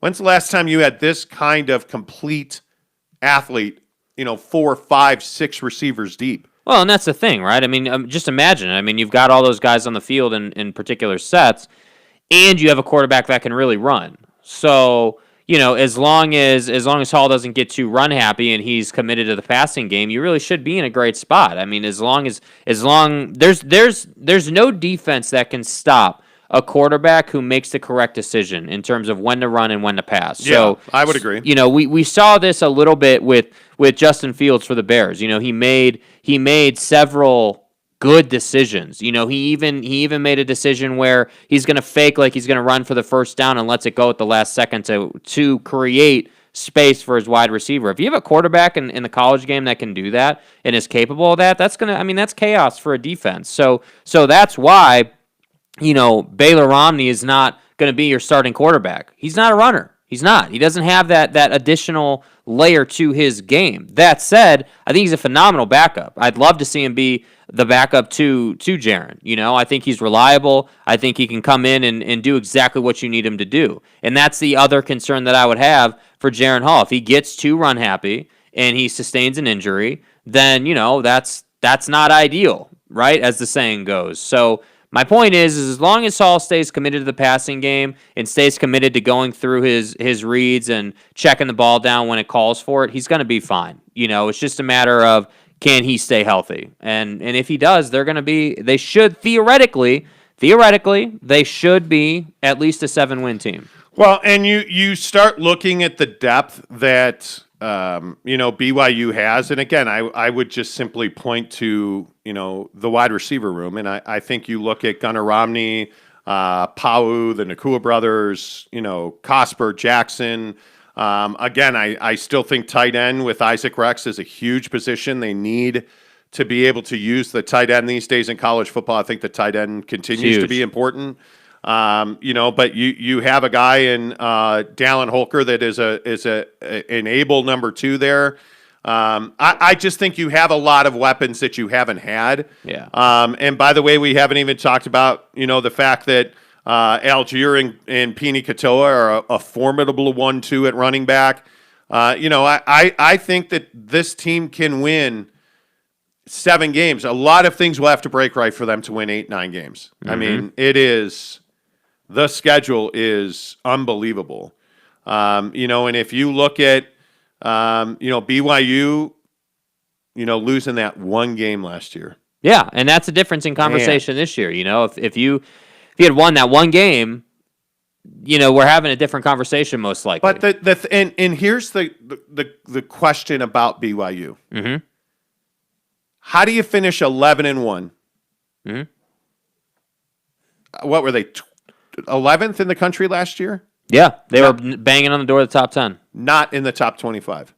you had this kind of complete athlete, 4, 5, 6 receivers deep? Well, and that's the thing, right? Just imagine. You've got all those guys on the field in particular sets, and you have a quarterback that can really run. So, as long as Hall doesn't get too run happy and he's committed to the passing game, you really should be in a great spot. There's no defense that can stop a quarterback who makes the correct decision in terms of when to run and when to pass. Yeah, So I would agree. We saw this a little bit with Justin Fields for the Bears. He made several good decisions. He even made a decision where he's going to fake like he's going to run for the first down and lets it go at the last second to create space for his wide receiver. If you have a quarterback in the college game that can do that and is capable of that, that's chaos for a defense. So that's why, Baylor Romney is not going to be your starting quarterback. He's not a runner. He's not. He doesn't have that additional layer to his game. That said, I think he's a phenomenal backup. I'd love to see him be the backup to Jaren. I think he's reliable. I think he can come in and do exactly what you need him to do. And that's the other concern that I would have for Jaren Hall. If he gets too run happy and he sustains an injury, then, that's not ideal, right? As the saying goes. So my point is as long as Hall stays committed to the passing game and stays committed to going through his reads and checking the ball down when it calls for it, he's going to be fine. It's just a matter of, can he stay healthy? And if he does, they should theoretically, they should be at least a 7-win team. Well, and you start looking at the depth that BYU has, and again, I would just simply point to the wide receiver room, and I think you look at Gunnar Romney, Pau, the Nakua brothers, Cosper, Jackson. Again, I still think tight end with Isaac Rex is a huge position. They need to be able to use the tight end these days in college football. I think the tight end continues to be important. But you have a guy in Dallin Holker that is an able number 2 there. I just think you have a lot of weapons that you haven't had. Yeah. And by the way, we haven't even talked about the fact that Algier and Pini Katoa are a formidable 1-2 at running back. I think that this team can win 7 games. A lot of things will have to break right for them to win 8-9 games. Mm-hmm. I mean, the schedule is unbelievable. And if you look at, BYU, losing that one game last year. Yeah, and that's a difference in conversation this year. If you had won that one game, we're having a different conversation most likely. But and here's the question about BYU. Mm-hmm. How do you finish 11-1? Mm-hmm. What were they? 11th in the country last year? Yeah, they were banging on the door of the top 10. Not in the top 25.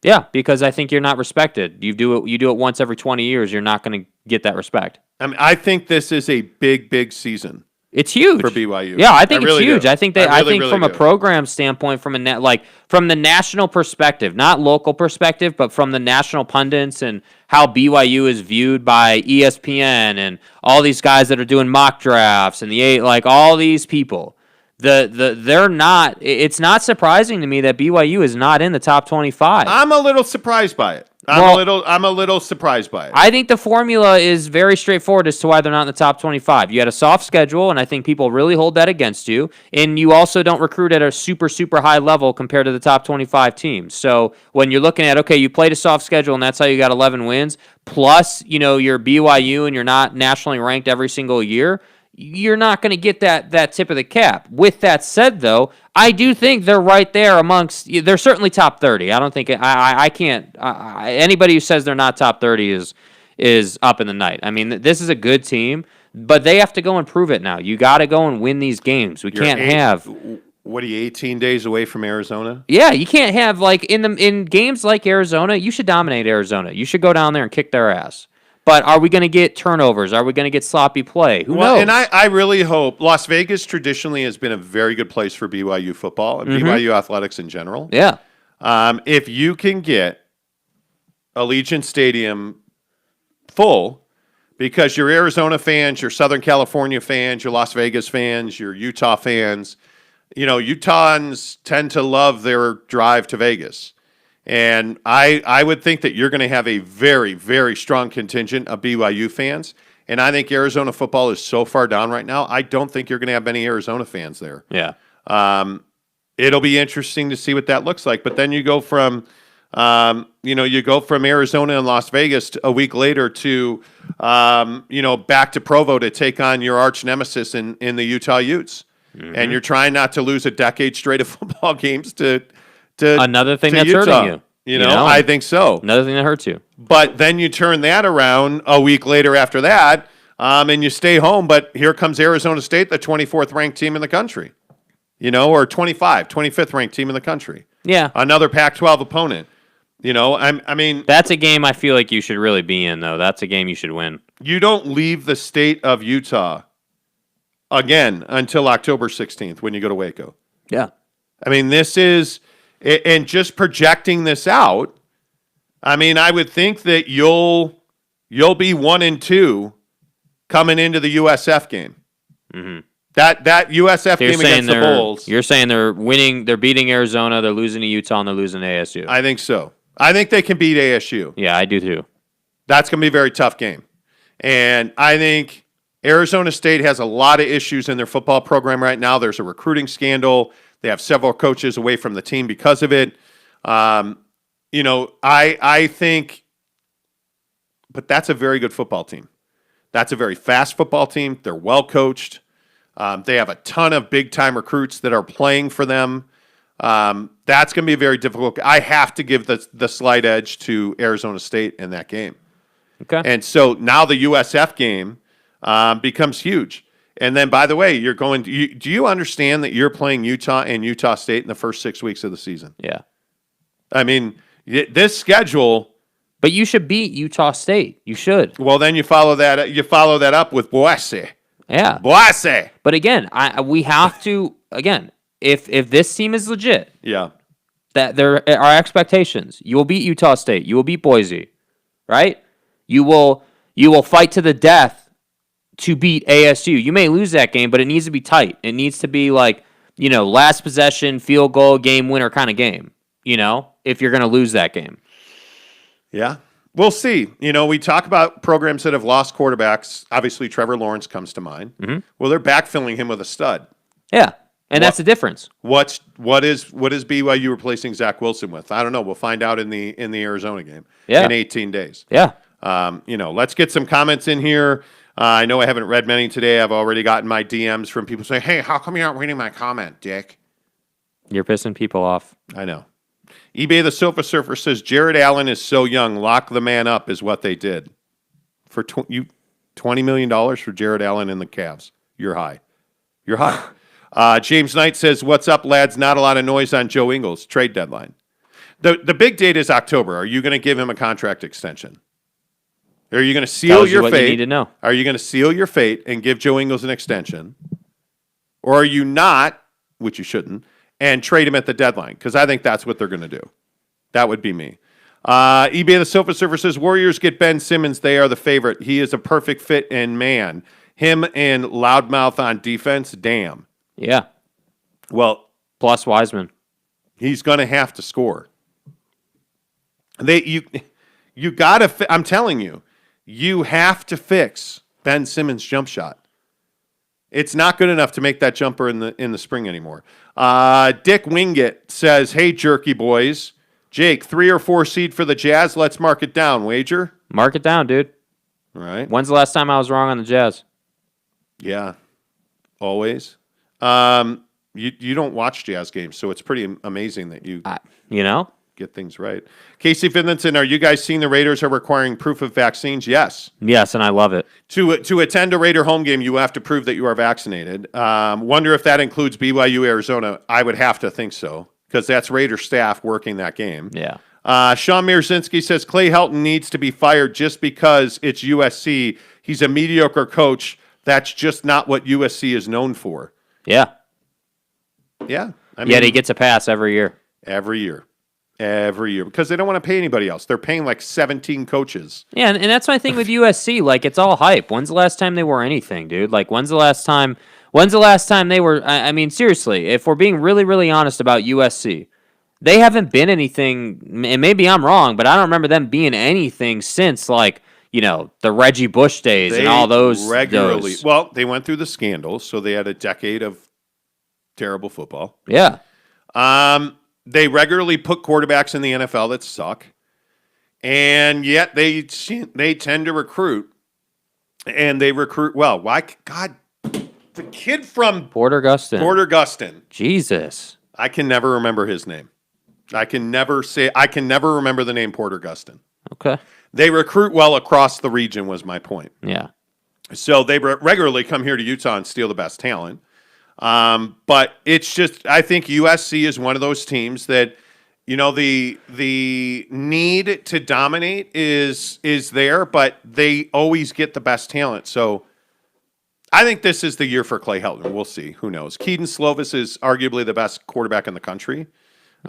Yeah, because I think you're not respected. You do it once every 20 years, you're not going to get that respect. I mean, I think this is a big season. It's huge for BYU. Yeah, I think it's huge. Do. I think from a program standpoint, from the national perspective, not local perspective, but from the national pundits and how BYU is viewed by ESPN and all these guys that are doing mock drafts and all these people. They're not. It's not surprising to me that BYU is not in the top 25. I'm a little surprised by it. I'm a little surprised by it. I think the formula is very straightforward as to why they're not in the top 25. You had a soft schedule, and I think people really hold that against you. And you also don't recruit at a super high level compared to the top 25 teams. So when you're looking at, okay, you played a soft schedule, and that's how you got 11 wins, plus, you're BYU and you're not nationally ranked every single year, you're not going to get that tip of the cap. With that said, though, I do think they're right there amongst. They're certainly top 30. I don't think I can't. Anybody who says they're not top 30 is up in the night. I mean, this is a good team, but they have to go and prove it now. You got to go and win these games. We can't have. What are you, 18 days away from Arizona? Yeah, you can't have in games like Arizona. You should dominate Arizona. You should go down there and kick their ass. But are we going to get turnovers? Are we going to get sloppy play? Who knows? And I really hope. Las Vegas traditionally has been a very good place for BYU football and BYU athletics in general. Yeah. If you can get Allegiant Stadium full, because your Arizona fans, your Southern California fans, your Las Vegas fans, your Utah fans, Utahns tend to love their drive to Vegas. And I would think that you're going to have a very, very strong contingent of BYU fans. And I think Arizona football is so far down right now, I don't think you're going to have many Arizona fans there. Yeah. It'll be interesting to see what that looks like. But then you go from You go from Arizona and Las Vegas a week later to, back to Provo to take on your arch nemesis in the Utah Utes. Mm-hmm. And you're trying not to lose a decade straight of football games to another thing that's Utah. hurting you. You know, I think so. Another thing that hurts you. But then you turn that around a week later after that, and you stay home. But here comes Arizona State, the 24th ranked team in the country, or 25th ranked team in the country. Yeah. Another Pac-12 opponent. I mean. That's a game I feel like you should really be in, though. That's a game you should win. You don't leave the state of Utah again until October 16th when you go to Waco. Yeah. I mean, this is. And just projecting this out, I mean, I would think that you'll be 1-2 coming into the USF game. Mm-hmm. That USF game against the Bulls. You're saying they're winning, they're beating Arizona, they're losing to Utah, and they're losing to ASU. I think so. I think they can beat ASU. Yeah, I do too. That's going to be a very tough game. And I think Arizona State has a lot of issues in their football program right now. There's a recruiting scandal. They have several coaches away from the team because of it. I think, but that's a very good football team. That's a very fast football team. They're well coached. They have a ton of big-time recruits that are playing for them. That's going to be very difficult. I have to give the slight edge to Arizona State in that game. Okay. And so now the USF game becomes huge. And then, by the way, do you understand that you're playing Utah and Utah State in the first 6 weeks of the season? Yeah. I mean, this schedule. But you should beat Utah State. You should. Well, then you follow that. You follow that up with Boise. Yeah. Boise. But again, we have to if this team is legit. Yeah. That there are expectations. You will beat Utah State. You will beat Boise, right? You will fight to the death to beat ASU. You may lose that game, but it needs to be tight. It needs to be like, last possession, field goal, game winner kind of game, if you're going to lose that game. Yeah. We'll see. We talk about programs that have lost quarterbacks. Obviously, Trevor Lawrence comes to mind. Mm-hmm. Well, they're backfilling him with a stud. Yeah. And that's the difference. What is BYU replacing Zach Wilson with? I don't know. We'll find out in the Arizona game in 18 days. Yeah. Let's get some comments in here. I know I haven't read many today. I've already gotten my DMs from people saying, "Hey, how come you're not reading my comment, Dick?" You're pissing people off. I know. eBay the Sofa Surfer says, Jared Allen is so young. Lock the man up is what they did. For $20 million for Jared Allen and the Cavs. You're high. You're high. James Knight says, what's up, lads? Not a lot of noise on Joe Ingles. Trade deadline. The big date is October. Are you going to give him a contract extension? Are you going to seal your fate? You need to know. Are you going to seal your fate and give Joe Ingles an extension? Or are you not, which you shouldn't, and trade him at the deadline? Because I think that's what they're going to do. That would be me. eBay the Sofa Surfer says, Warriors get Ben Simmons. They are the favorite. He is a perfect fit, and man, him and Loudmouth on defense, damn. Yeah. Well, plus Wiseman. He's going to have to score. You got to, I'm telling you, you have to fix Ben Simmons' jump shot. It's not good enough to make that jumper in the spring anymore. Dick Wingett says, hey, jerky boys. Jake, 3 or 4 seed for the Jazz. Let's mark it down. Wager? Mark it down, dude. All right. When's the last time I was wrong on the Jazz? Yeah. Always. You don't watch Jazz games, so it's pretty amazing that you get things right. Casey Finlinson, are you guys seeing the Raiders are requiring proof of vaccines? Yes. Yes, and I love it. To attend a Raider home game, you have to prove that you are vaccinated. Wonder if that includes BYU Arizona. I would have to think so, because that's Raider staff working that game. Yeah. Sean Mirzinski says Clay Helton needs to be fired just because it's USC. He's a mediocre coach. That's just not what USC is known for. Yeah. Yeah. Yet he gets a pass every year. Every year, because they don't want to pay anybody else. They're paying like 17 coaches. Yeah, and that's my thing with USC. Like, it's all hype. When's the last time they were anything, dude? Like, when's the last time they were? I mean, seriously, if we're being really, really honest about USC, they haven't been anything. And maybe I'm wrong, but I don't remember them being anything since like the Reggie Bush days and all those regularly. Those. Well, they went through the scandals, so they had a decade of terrible football. Yeah. They regularly put quarterbacks in the NFL that suck, and yet they tend to recruit, and they recruit well. Why? God, the kid from Porter Gustin. Jesus. I can never remember his name. I can never remember the name Porter Gustin. Okay. They recruit well across the region was my point. Yeah. So they regularly come here to Utah and steal the best talent. But it's just, I think USC is one of those teams that, the need to dominate is there, but they always get the best talent. So I think this is the year for Clay Helton. We'll see. Who knows? Keaton Slovis is arguably the best quarterback in the country.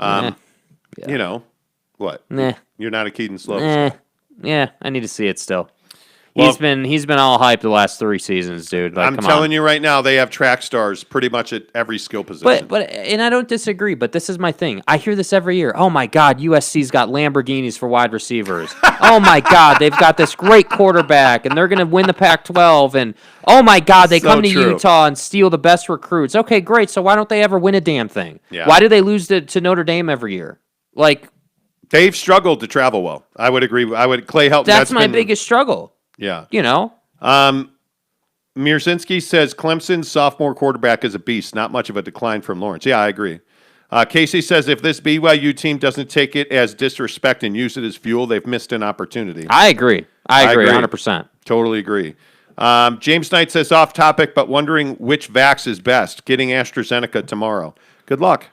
Yeah. What? Nah. You're not a Keaton Slovis guy? Yeah, I need to see it still. Well, He's been all hyped the last 3 seasons, dude. Like, I'm telling you right now, they have track stars pretty much at every skill position. But and I don't disagree, but this is my thing. I hear this every year. Oh my God, USC's got Lamborghinis for wide receivers. Oh my God, they've got this great quarterback, and they're going to win the Pac-12. And oh my God, they come to Utah and steal the best recruits. Okay, great. So why don't they ever win a damn thing? Yeah. Why do they lose to Notre Dame every year? Like, they've struggled to travel well. I would agree. Clay Helton. That's my biggest struggle. Yeah. Mirzinski says Clemson's sophomore quarterback is a beast. Not much of a decline from Lawrence. Yeah, I agree. Casey says if this BYU team doesn't take it as disrespect and use it as fuel, they've missed an opportunity. I agree. I agree 100%. Totally agree. James Knight says off topic, but wondering which vax is best. Getting AstraZeneca tomorrow. Good luck.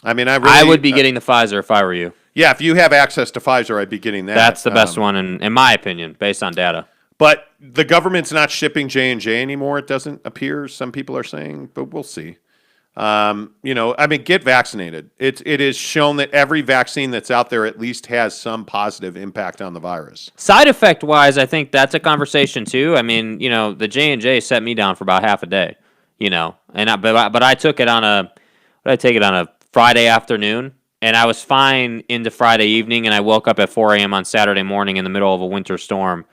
I mean, I would be getting the Pfizer if I were you. Yeah, if you have access to Pfizer, I'd be getting that. That's the best one, in my opinion, based on data. But the government's not shipping J&J anymore, it doesn't appear. Some people are saying, but we'll see. Get vaccinated. It is shown that every vaccine that's out there at least has some positive impact on the virus. Side effect-wise, I think that's a conversation, too. I mean, the J&J set me down for about half a day, but I took it on a Friday afternoon. And I was fine into Friday evening, and I woke up at 4 a.m. on Saturday morning in the middle of a winter storm,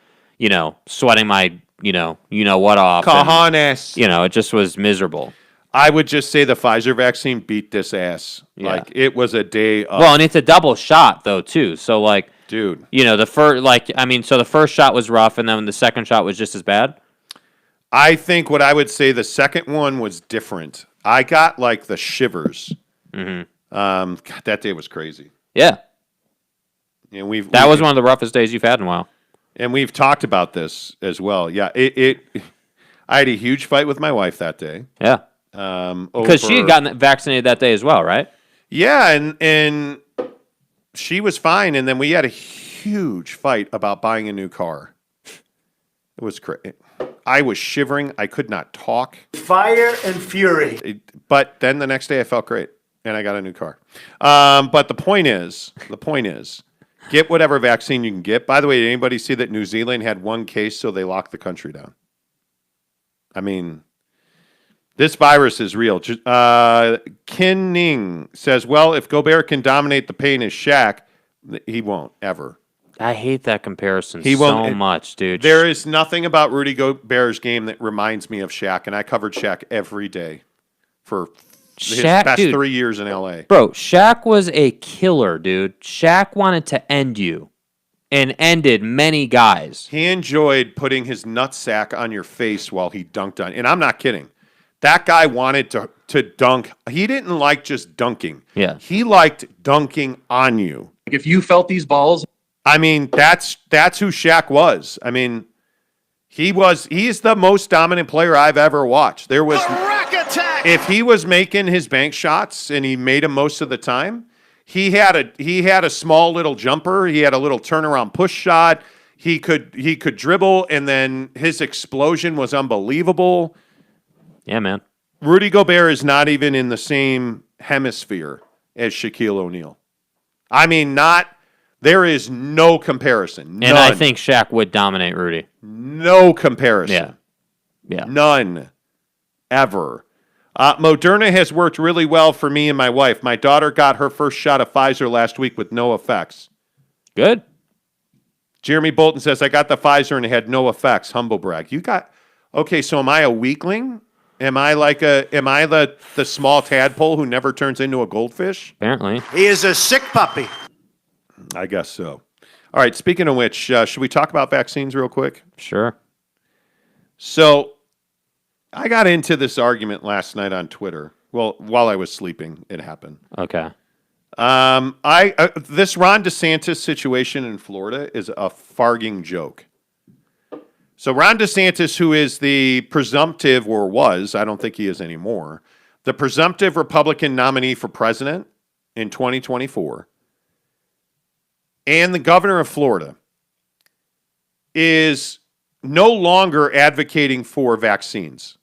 sweating my, what off. Cojones. And, it just was miserable. I would just say the Pfizer vaccine beat this ass. Yeah. Like, it was a day of... Well, and it's a double shot, though, too. So, like... Dude. the first shot was rough, and then the second shot was just as bad? I think what I would say the second one was different. I got, like, the shivers. Mm-hmm. God, that day was crazy. Yeah. And that was one of the roughest days you've had in a while. And we've talked about this as well. Yeah, I had a huge fight with my wife that day. Yeah. Because she had gotten vaccinated that day as well, right? Yeah, and she was fine, and then we had a huge fight about buying a new car. It was crazy. I was shivering. I could not talk. Fire and fury. But then the next day I felt great. And I got a new car. But the point is, get whatever vaccine you can get. By the way, did anybody see that New Zealand had 1 case, so they locked the country down? I mean, this virus is real. Kin Ning says, well, if Gobert can dominate the paint as Shaq, he won't, ever. I hate that comparison so much, dude. There is nothing about Rudy Gobert's game that reminds me of Shaq, and I covered Shaq every day for his best 3 years in L.A. Bro, Shaq was a killer, dude. Shaq wanted to end you and ended many guys. He enjoyed putting his nutsack on your face while he dunked on. And I'm not kidding. That guy wanted to dunk. He didn't like just dunking. Yeah. He liked dunking on you. If you felt these balls. I mean, that's who Shaq was. I mean, he's the most dominant player I've ever watched. There was... If he was making his bank shots and he made them most of the time, he had a small little jumper. He had a little turnaround push shot. He could dribble, and then his explosion was unbelievable. Yeah, man. Rudy Gobert is not even in the same hemisphere as Shaquille O'Neal. I mean, there is no comparison. None. And I think Shaq would dominate Rudy. No comparison. Yeah. None. Ever. Moderna has worked really well for me and my wife. My daughter got her first shot of Pfizer last week with no effects. Good. Jeremy Bolton says, I got the Pfizer and it had no effects. Humble brag. Okay, so am I a weakling? Am I the small tadpole who never turns into a goldfish? Apparently. He is a sick puppy. I guess so. All right, speaking of which, should we talk about vaccines real quick? Sure. So I got into this argument last night on Twitter. Well, while I was sleeping, it happened. Okay. This Ron DeSantis situation in Florida is a farging joke. So Ron DeSantis, who is the presumptive, or was, I don't think he is anymore, the presumptive Republican nominee for president in 2024, and the governor of Florida, is no longer advocating for vaccines.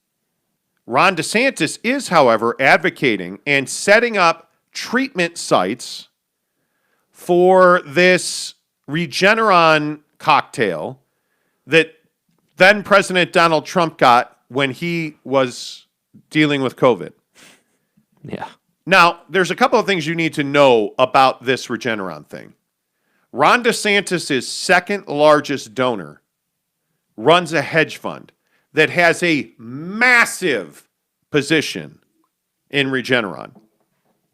Ron DeSantis is, however, advocating and setting up treatment sites for this Regeneron cocktail that then President Donald Trump got when he was dealing with COVID. Yeah. Now, there's a couple of things you need to know about this Regeneron thing. Ron DeSantis' second largest donor runs a hedge fund that has a massive position in Regeneron.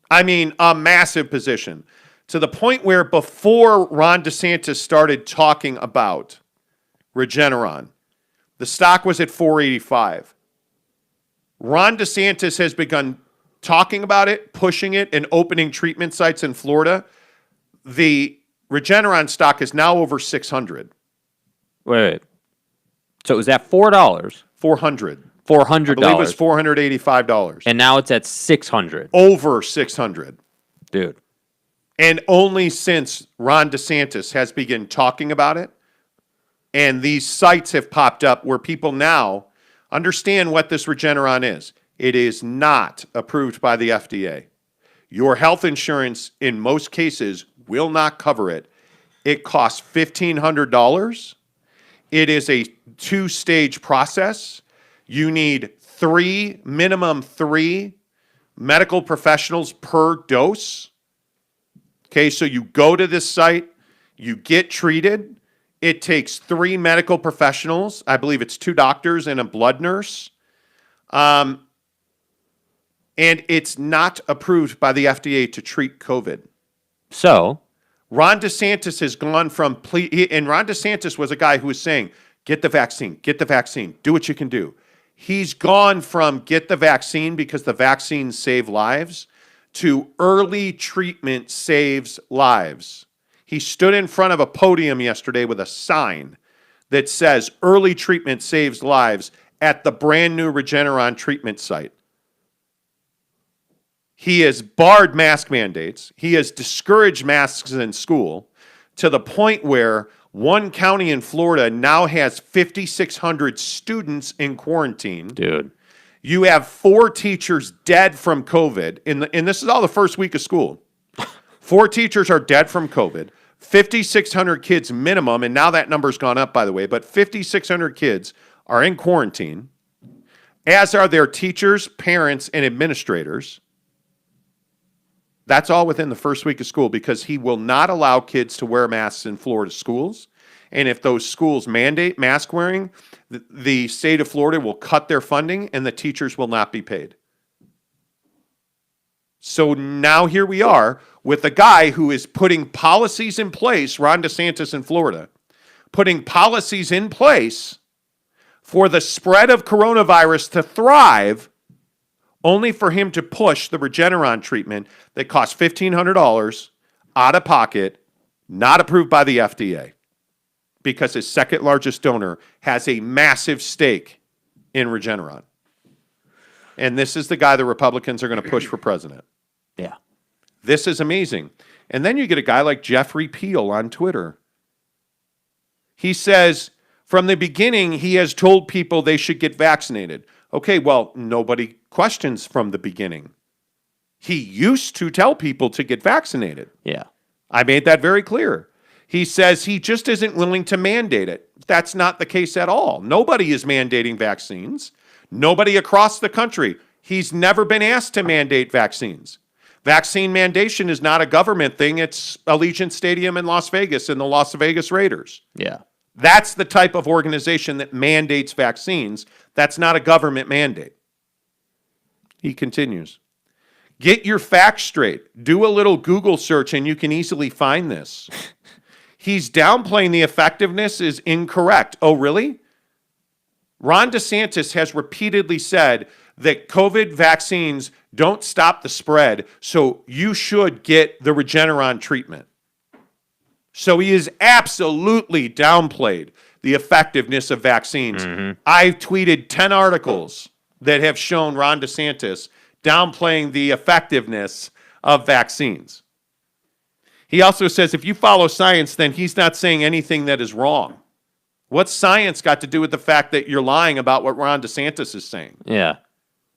I mean, a massive position, to the point where before Ron DeSantis started talking about Regeneron, the stock was at $485. Ron DeSantis has begun talking about it, pushing it, and opening treatment sites in Florida. The Regeneron stock is now over $600. Wait. So it was at $4. $400. $400. I believe it was $485. And now it's at $600. Over $600. Dude. And only since Ron DeSantis has begun talking about it, and these sites have popped up where people now understand what this Regeneron is. It is not approved by the FDA. Your health insurance, in most cases, will not cover it. It costs $1,500. It is a 2-stage process. You need minimum three medical professionals per dose. Okay, so you go to this site, you get treated. It takes 3 medical professionals. I believe it's 2 doctors and a blood nurse. And it's not approved by the FDA to treat COVID. So, Ron DeSantis has gone from, and Ron DeSantis was a guy who was saying, get the vaccine, do what you can do. He's gone from get the vaccine because the vaccines save lives to early treatment saves lives. He stood in front of a podium yesterday with a sign that says early treatment saves lives at the brand new Regeneron treatment site. He has barred mask mandates. He has discouraged masks in school to the point where one county in Florida now has 5,600 students in quarantine. dude. You have 4 teachers dead from COVID, and this is all the first week of school. 4 teachers are dead from COVID. 5,600 kids minimum, and now that number's gone up, by the way, but 5,600 kids are in quarantine, as are their teachers, parents, and administrators. That's all within the first week of school because he will not allow kids to wear masks in Florida schools. And if those schools mandate mask wearing, the state of Florida will cut their funding and the teachers will not be paid. So now here we are with a guy who is putting policies in place, Ron DeSantis in Florida, putting policies in place for the spread of coronavirus to thrive, only for him to push the Regeneron treatment that costs $1,500 out of pocket, not approved by the FDA, because his second largest donor has a massive stake in Regeneron. And this is the guy the Republicans are going to push for president. Yeah. This is amazing. And then you get a guy like Jeffrey Peel on Twitter. He says, from the beginning, he has told people they should get vaccinated. Okay, well, nobody questions from the beginning. He used to tell people to get vaccinated. Yeah. I made that very clear. He says he just isn't willing to mandate it. That's not the case at all. Nobody is mandating vaccines. Nobody across the country. He's never been asked to mandate vaccines. Vaccine mandation is not a government thing. It's Allegiant Stadium in Las Vegas and the Las Vegas Raiders. Yeah. That's the type of organization that mandates vaccines. That's not a government mandate. He continues. Get your facts straight. Do a little Google search and you can easily find this. He's downplaying the effectiveness is incorrect. Oh, really? Ron DeSantis has repeatedly said that COVID vaccines don't stop the spread, so you should get the Regeneron treatment. So he has absolutely downplayed the effectiveness of vaccines. I've tweeted 10 articles that have shown Ron DeSantis downplaying the effectiveness of vaccines. He also says if you follow science, then he's not saying anything that is wrong. What's science got to do with the fact that you're lying about what Ron DeSantis is saying? Yeah.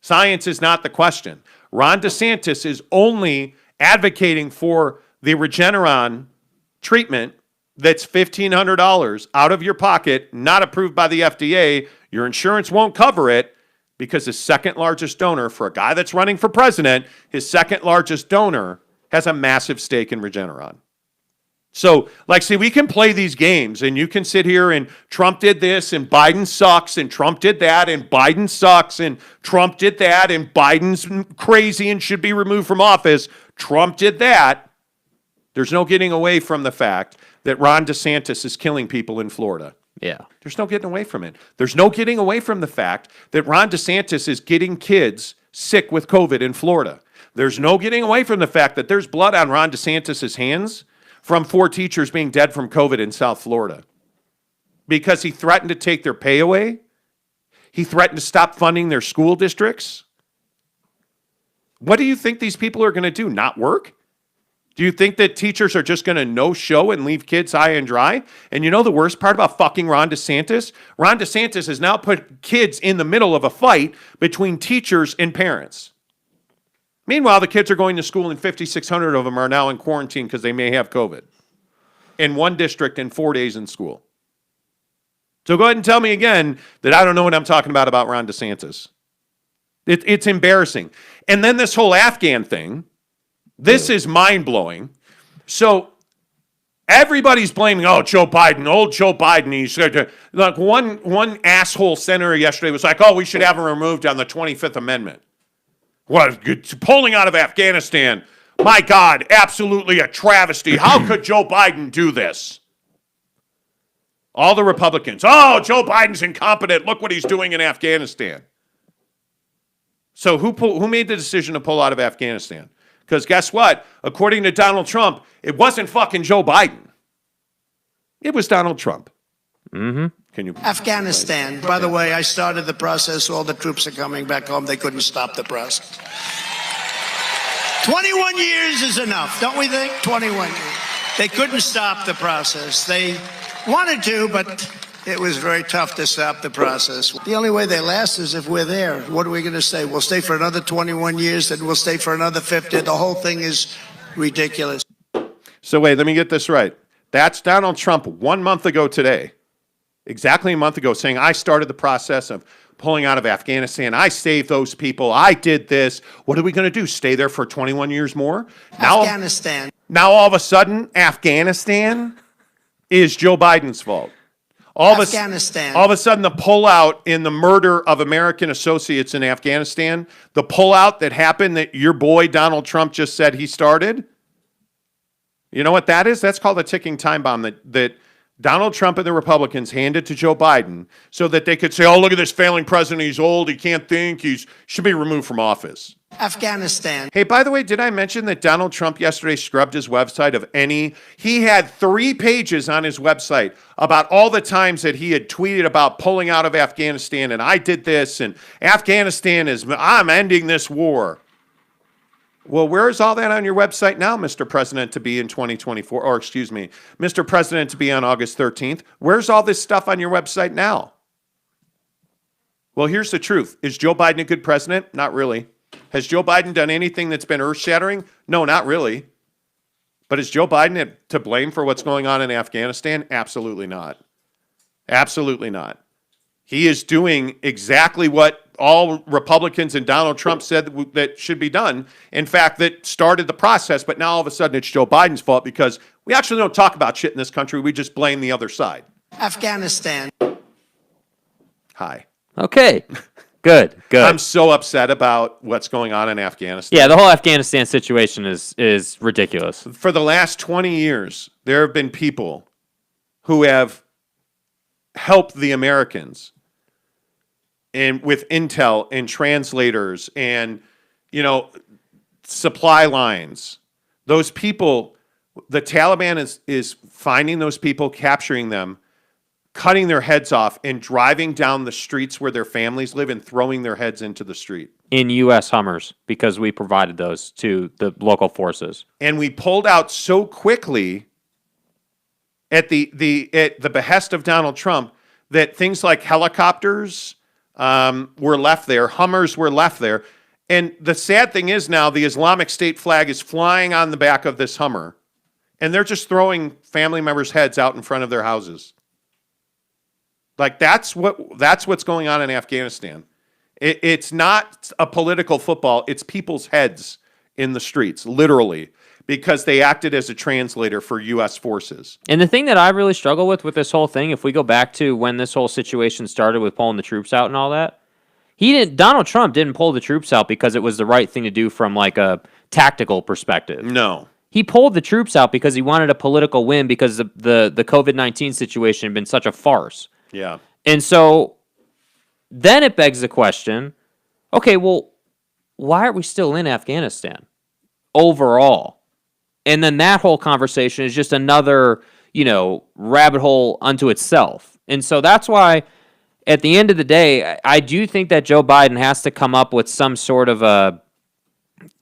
Science is not the question. Ron DeSantis is only advocating for the Regeneron treatment that's $1,500 out of your pocket, not approved by the FDA. Your insurance won't cover it because his second largest donor, for a guy that's running for president, his second largest donor has a massive stake in Regeneron. So, see, we can play these games, and you can sit here and Trump did this, and Biden sucks, and Trump did that, and Biden sucks, and Trump did that, and Biden's crazy and should be removed from office. Trump did that. There's no getting away from the fact that Ron DeSantis is killing people in Florida. Yeah. There's no getting away from it. There's no getting away from the fact that Ron DeSantis is getting kids sick with COVID in Florida. There's no getting away from the fact that there's blood on Ron DeSantis' hands from 4 teachers being dead from COVID in South Florida because he threatened to take their pay away. He threatened to stop funding their school districts. What do you think these people are going to do? Not work? Do you think that teachers are just going to no-show and leave kids high and dry? And you know the worst part about fucking Ron DeSantis? Ron DeSantis has now put kids in the middle of a fight between teachers and parents. Meanwhile, the kids are going to school and 5,600 of them are now in quarantine because they may have COVID. In one district in 4 days in school. So go ahead and tell me again that I don't know what I'm talking about Ron DeSantis. It's embarrassing. And then this whole Afghan thing, this is mind-blowing. So everybody's blaming, Joe Biden, old Joe Biden. He's like one asshole senator yesterday was like, we should have him removed on the 25th Amendment. What, pulling out of Afghanistan? My God, absolutely a travesty. How could Joe Biden do this? All the Republicans, Joe Biden's incompetent. Look what he's doing in Afghanistan. So who made the decision to pull out of Afghanistan? Because guess what? According to Donald Trump, it wasn't fucking Joe Biden. It was Donald Trump. Mm-hmm. Can you? Afghanistan. By the way, I started the process. All the troops are coming back home. They couldn't stop the process. 21 years is enough, don't we think? 21 years. They couldn't stop the process. They wanted to, but it was very tough to stop the process. The only way they last is if we're there. What are we going to say? We'll stay for another 21 years, then we'll stay for another 50. The whole thing is ridiculous. So wait, let me get this right. That's Donald Trump 1 month ago today. Exactly a month ago, saying, I started the process of pulling out of Afghanistan. I saved those people. I did this. What are we going to do? Stay there for 21 years more? Afghanistan. Now all of a sudden, Afghanistan is Joe Biden's fault. All of a sudden, the pullout in the murder of American associates in Afghanistan, the pullout that happened that your boy Donald Trump just said he started, you know what that is? That's called a ticking time bomb that Donald Trump and the Republicans handed to Joe Biden so that they could say, look at this failing president. He's old. He can't think. He should be removed from office. Afghanistan. Hey, by the way, did I mention that Donald Trump yesterday scrubbed his website of he had 3 pages on his website about all the times that he had tweeted about pulling out of Afghanistan and I did this and Afghanistan I'm ending this war. Well, where is all that on your website now, Mr. President, to be in 2024? Or excuse me, Mr. President, to be on August 13th? Where's all this stuff on your website now? Well, here's the truth. Is Joe Biden a good president? Not really. Has Joe Biden done anything that's been earth-shattering? No, not really. But is Joe Biden to blame for what's going on in Afghanistan? Absolutely not. Absolutely not. He is doing exactly what all Republicans and Donald Trump said that should be done. In fact, that started the process, but now all of a sudden it's Joe Biden's fault because we actually don't talk about shit in this country. We just blame the other side. Afghanistan. Hi. Okay. Good. I'm so upset about what's going on in Afghanistan. Yeah, the whole Afghanistan situation is ridiculous. For the last 20 years, there have been people who have helped the Americans and with intel and translators and, supply lines. Those people, the Taliban is finding those people, capturing them, cutting their heads off, and driving down the streets where their families live and throwing their heads into the street. In U.S. Hummers, because we provided those to the local forces. And we pulled out so quickly at the behest of Donald Trump that things like helicopters were left there, Hummers were left there. And the sad thing is now the Islamic State flag is flying on the back of this Hummer, and they're just throwing family members' heads out in front of their houses. Like that's what's going on in Afghanistan. It's not a political football. It's people's heads in the streets, literally, because they acted as a translator for U.S. forces. And the thing that I really struggle with this whole thing, if we go back to when this whole situation started with pulling the troops out and all that, Donald Trump didn't pull the troops out because it was the right thing to do from like a tactical perspective. No. He pulled the troops out because he wanted a political win because the COVID-19 situation had been such a farce. Yeah. And so then it begs the question, okay, well, why are we still in Afghanistan overall? And then that whole conversation is just another, rabbit hole unto itself. And so that's why at the end of the day, I do think that Joe Biden has to come up with some sort of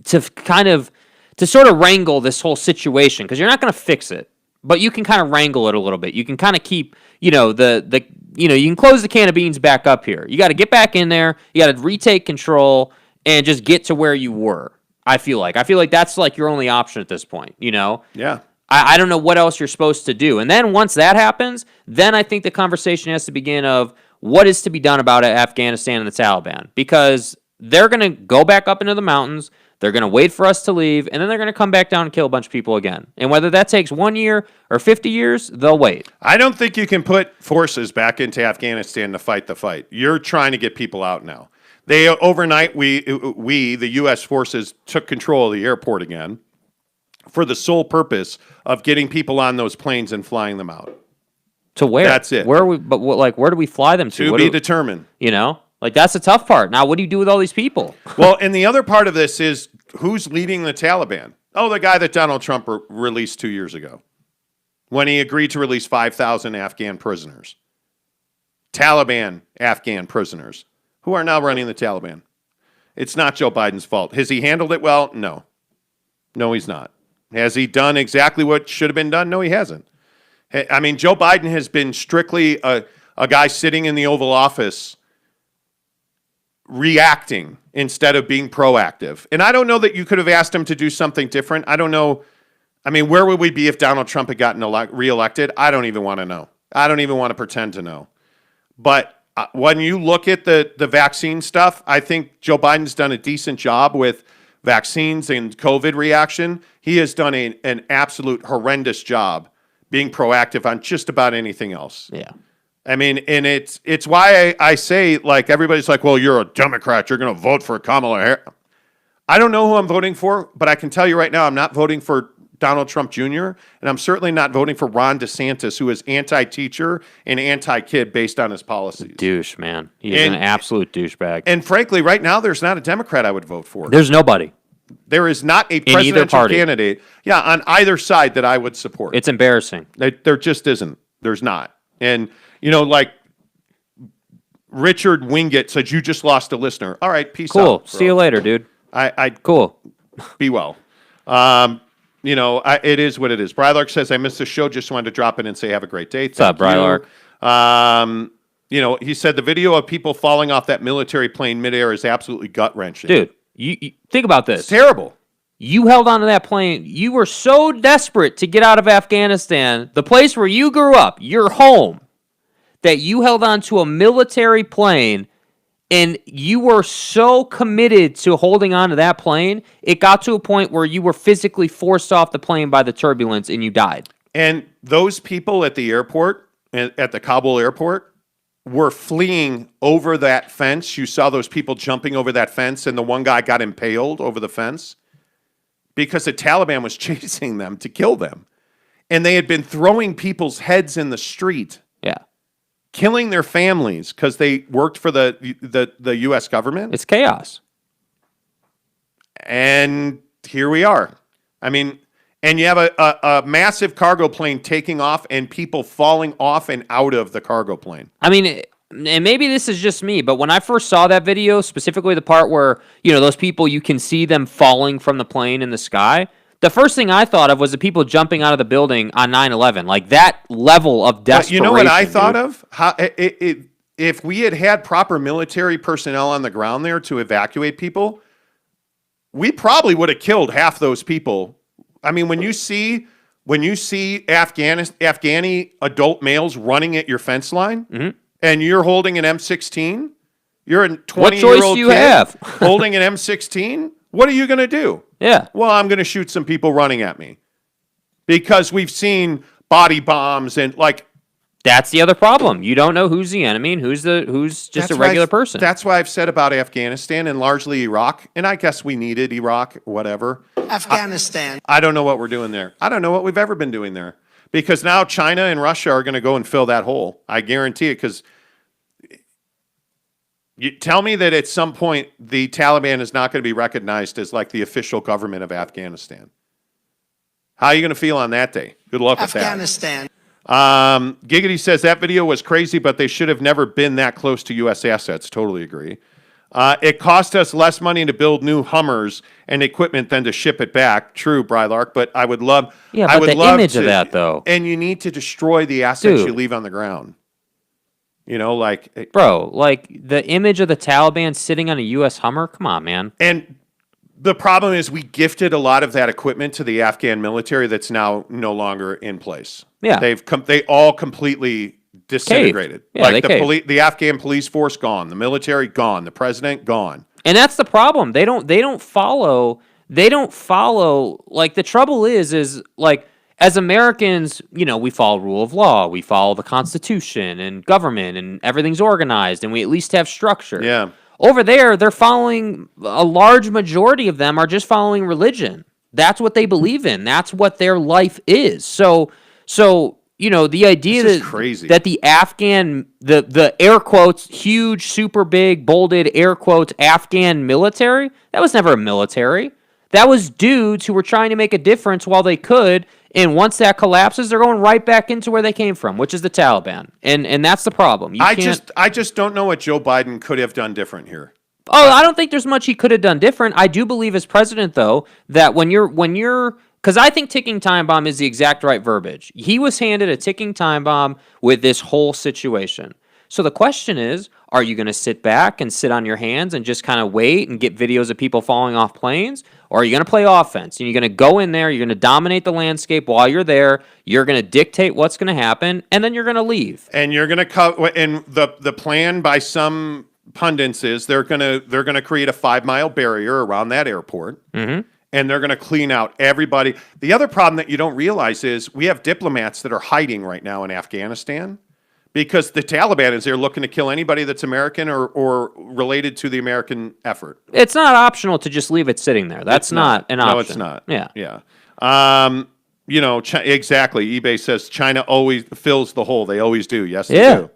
to sort of wrangle this whole situation, because you're not going to fix it, but you can kind of wrangle it a little bit. You can kind of keep, you can close the can of beans back up here. You got to get back in there. You got to retake control and just get to where you were. I feel like that's like your only option at this point, Yeah. I don't know what else you're supposed to do. And then once that happens, then I think the conversation has to begin of what is to be done about Afghanistan and the Taliban, because they're going to go back up into the mountains. They're going to wait for us to leave, and then they're going to come back down and kill a bunch of people again. And whether that takes 1 year or 50 years, they'll wait. I don't think you can put forces back into Afghanistan to fight the fight. You're trying to get people out now. Overnight, the U.S. forces took control of the airport again for the sole purpose of getting people on those planes and flying them out. To where? That's it. Where do we fly them to? To be determined. That's the tough part. Now, what do you do with all these people? Well, and the other part of this is who's leading the Taliban? Oh, the guy that Donald Trump released 2 years ago when he agreed to release 5,000 Afghan prisoners. Taliban Afghan prisoners who are now running the Taliban. It's not Joe Biden's fault. Has he handled it well? No. No, he's not. Has he done exactly what should have been done? No, he hasn't. I mean, Joe Biden has been strictly a guy sitting in the Oval Office reacting instead of being proactive. And I don't know that you could have asked him to do something different. I don't know. I mean, where would we be if Donald Trump had gotten reelected? I don't even want to know. I don't even want to pretend to know. But when you look at the vaccine stuff, I think Joe Biden's done a decent job with vaccines and COVID reaction. He has done an absolute horrendous job being proactive on just about anything else. Yeah. I mean, and it's why I say, like, everybody's like, well, you're a Democrat, you're going to vote for Kamala Harris. I don't know who I'm voting for, but I can tell you right now, I'm not voting for Donald Trump Jr., and I'm certainly not voting for Ron DeSantis, who is anti-teacher and anti-kid based on his policies. Douche, man. He is an absolute douchebag. And frankly, right now, there's not a Democrat I would vote for. There's nobody. There is not a presidential candidate, on either side that I would support. It's embarrassing. There just isn't. There's not. And, like Richard Wingate said, you just lost a listener. All right, peace out. Cool. Bro. See you later, dude. Cool. Be well. It is what it is. Brylark says, I missed the show. Just wanted to drop in and say have a great day. What's up, Brylark? He said the video of people falling off that military plane midair is absolutely gut-wrenching. Dude, you think about this. It's terrible. You held onto that plane. You were so desperate to get out of Afghanistan, the place where you grew up, your home, that you held on to a military plane, and you were so committed to holding on to that plane, it got to a point where you were physically forced off the plane by the turbulence, and you died. And those people at the airport, at the Kabul airport, were fleeing over that fence. You saw those people jumping over that fence, and the one guy got impaled over the fence because the Taliban was chasing them to kill them. And they had been throwing people's heads in the street, killing their families because they worked for the U.S. government. It's chaos. And here we are. I mean, and you have a massive cargo plane taking off and people falling off and out of the cargo plane. I mean, and maybe this is just me, but when I first saw that video, specifically the part where, those people, you can see them falling from the plane in the sky, the first thing I thought of was the people jumping out of the building on 9/11. Like that level of desperation. But you know what I thought of? If we had proper military personnel on the ground there to evacuate people, we probably would have killed half those people. I mean, when you see Afghani adult males running at your fence line, and you're holding an M16, you're a 20-year-old what choice do you have? holding an M16. What are you going to do? Yeah. Well, I'm going to shoot some people running at me because we've seen body bombs and That's the other problem. You don't know who's the enemy and who's just a regular person. That's why I've said about Afghanistan and largely Iraq, and I guess we needed Iraq, whatever. Afghanistan. I don't know what we're doing there. I don't know what we've ever been doing there because now China and Russia are going to go and fill that hole. I guarantee it because you tell me that at some point the Taliban is not going to be recognized as like the official government of Afghanistan. How are you going to feel on that day? Good luck with that. Afghanistan. Giggity says that video was crazy, but they should have never been that close to U.S. assets. Totally agree. It cost us less money to build new Hummers and equipment than to ship it back. True, Brylark, but I would love. Yeah, I but would the love image to, of that, though. And you need to destroy the assets Dude. you leave on the ground. Bro, the image of the Taliban sitting on a U.S. Hummer? Come on, man. And the problem is we gifted a lot of that equipment to the Afghan military that's now no longer in place. Yeah. They all completely disintegrated. Yeah, they the Afghan police force gone, the military gone, the president gone. And that's the problem. They don't follow the trouble is as Americans, we follow rule of law, we follow the Constitution and government and everything's organized and we at least have structure. Yeah. Over there, they're following, a large majority of them are just following religion. That's what they believe in. That's what their life is. So the idea that the Afghan, the air quotes, huge, super big, bolded air quotes, Afghan military, that was never a military. That was dudes who were trying to make a difference while they could, and once that collapses, they're going right back into where they came from, which is the Taliban. And that's the problem. I just don't know what Joe Biden could have done different here. Oh, I don't think there's much he could have done different. I do believe as president, though, that when you're because I think ticking time bomb is the exact right verbiage. He was handed a ticking time bomb with this whole situation. So the question is, are you going to sit back and sit on your hands and just kind of wait and get videos of people falling off planes? Or are you going to play offense? And you're going to go in there, you're going to dominate the landscape while you're there, you're going to dictate what's going to happen, and then you're going to leave. And you're going to and the plan by some pundits is they're going to create a 5-mile barrier around that airport. Mm-hmm. And they're going to clean out everybody. The other problem that you don't realize is we have diplomats that are hiding right now in Afghanistan because the Taliban is there looking to kill anybody that's American or related to the American effort. It's not optional to just leave it sitting there. That's not an option. No, it's not. Yeah. Yeah. Exactly. eBay says China always fills the hole. They always do. Yes, they do.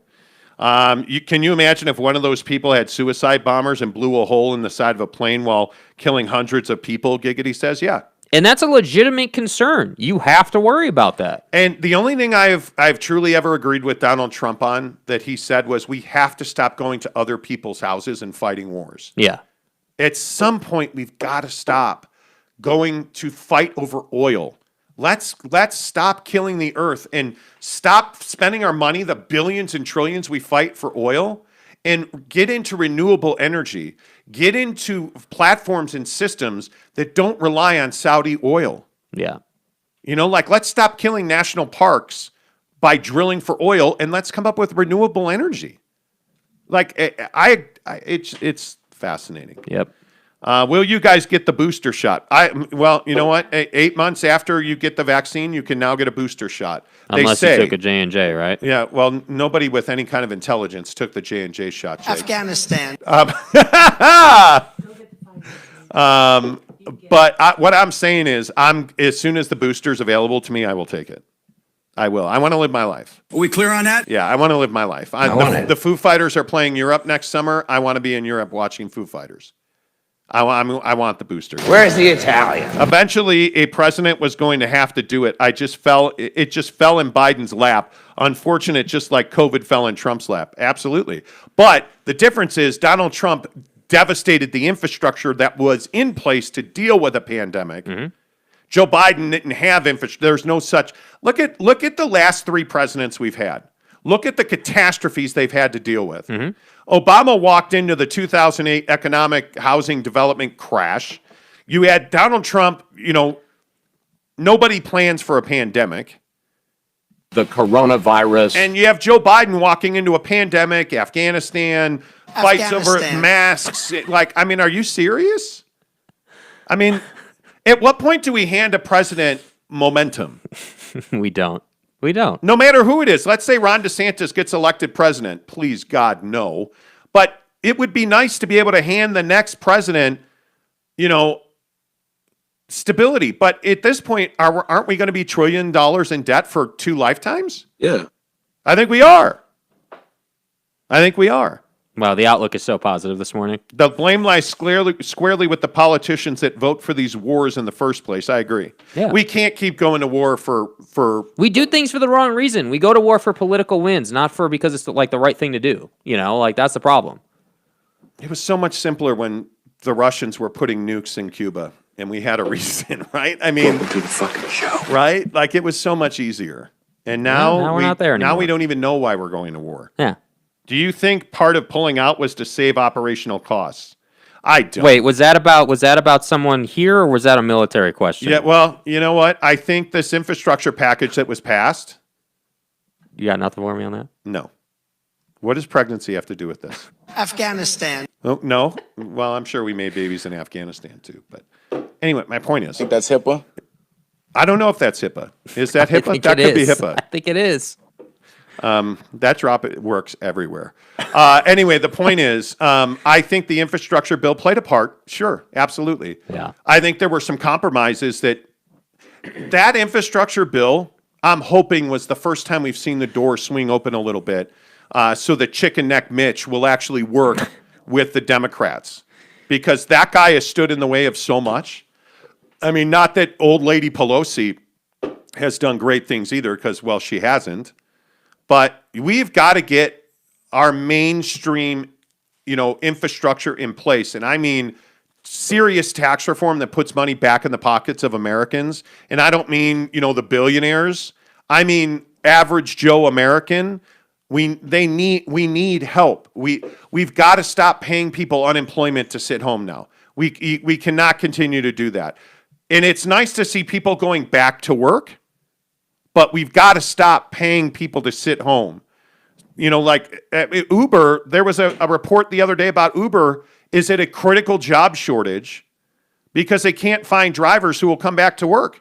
Can you imagine if one of those people had suicide bombers and blew a hole in the side of a plane while killing hundreds of people? Giggity says, yeah. And that's a legitimate concern. You have to worry about that. And the only thing I've truly ever agreed with Donald Trump on that he said was we have to stop going to other people's houses and fighting wars. Yeah. At some point, we've got to stop going to fight over oil. Let's stop killing the earth and stop spending our money, the billions and trillions we fight for oil, and get into renewable energy. Get into platforms and systems that don't rely on Saudi oil. Yeah. Let's stop killing national parks by drilling for oil and let's come up with renewable energy. It's fascinating. Yep. Will you guys get the booster shot? Well, you know what? 8 months after you get the vaccine, you can now get a booster shot. Unless you took a J&J, right? Yeah, well, nobody with any kind of intelligence took the J&J shot, Jake. Afghanistan. But what I'm saying is, as soon as the booster's available to me, I will take it. I will. I want to live my life. Are we clear on that? Yeah, I want to live my life. The Foo Fighters are playing Europe next summer. I want to be in Europe watching Foo Fighters. I want the booster. Where's the Italian? Eventually, a president was going to have to do it. It just fell in Biden's lap. Unfortunate, just like COVID fell in Trump's lap. Absolutely. But the difference is Donald Trump devastated the infrastructure that was in place to deal with a pandemic. Mm-hmm. Joe Biden didn't have infrastructure. There's no such. Look at the last 3 presidents we've had. Look at the catastrophes they've had to deal with. Mm-hmm. Obama walked into the 2008 economic housing development crash. You had Donald Trump, nobody plans for a pandemic. The coronavirus. And you have Joe Biden walking into a pandemic, Afghanistan, fights over masks. Are you serious? At what point do we hand a president momentum? We don't. We don't. No matter who it is. Let's say Ron DeSantis gets elected president. Please, God, no. But it would be nice to be able to hand the next president, stability. But at this point, aren't we going to be $1 trillion in debt for 2 lifetimes? Yeah. I think we are. Wow, the outlook is so positive this morning. The blame lies squarely with the politicians that vote for these wars in the first place. I agree. Yeah. We can't keep going to war for. We do things for the wrong reason. We go to war for political wins, not because it's the right thing to do. That's the problem. It was so much simpler when the Russians were putting nukes in Cuba, and we had a reason, right? Welcome to the fucking show. Right? It was so much easier. And now we're not there anymore. Now we don't even know why we're going to war. Yeah. Do you think part of pulling out was to save operational costs? I don't. Wait, was that about someone here, or was that a military question? Yeah, well, you know what? I think this infrastructure package that was passed. You got nothing for me on that? No. What does pregnancy have to do with this? Afghanistan. Oh, no? Well, I'm sure we made babies in Afghanistan too. But anyway, my point is. I think that's HIPAA. I don't know if that's HIPAA. Is that HIPAA? That could be HIPAA. I think it is. That drop works everywhere. Anyway, the point is, I think the infrastructure bill played a part. Sure, absolutely. Yeah. I think there were some compromises that infrastructure bill, I'm hoping, was the first time we've seen the door swing open a little bit, so that Chicken Neck Mitch will actually work with the Democrats, because that guy has stood in the way of so much. Not that old lady Pelosi has done great things either, because, well, she hasn't. But we've got to get our mainstream, infrastructure in place. And I mean serious tax reform that puts money back in the pockets of Americans. And I don't mean, the billionaires. I mean average Joe American. We need help. We've got to stop paying people unemployment to sit home now. We cannot continue to do that. And it's nice to see people going back to work. But we've got to stop paying people to sit home. Uber, there was a report the other day about Uber is at a critical job shortage because they can't find drivers who will come back to work.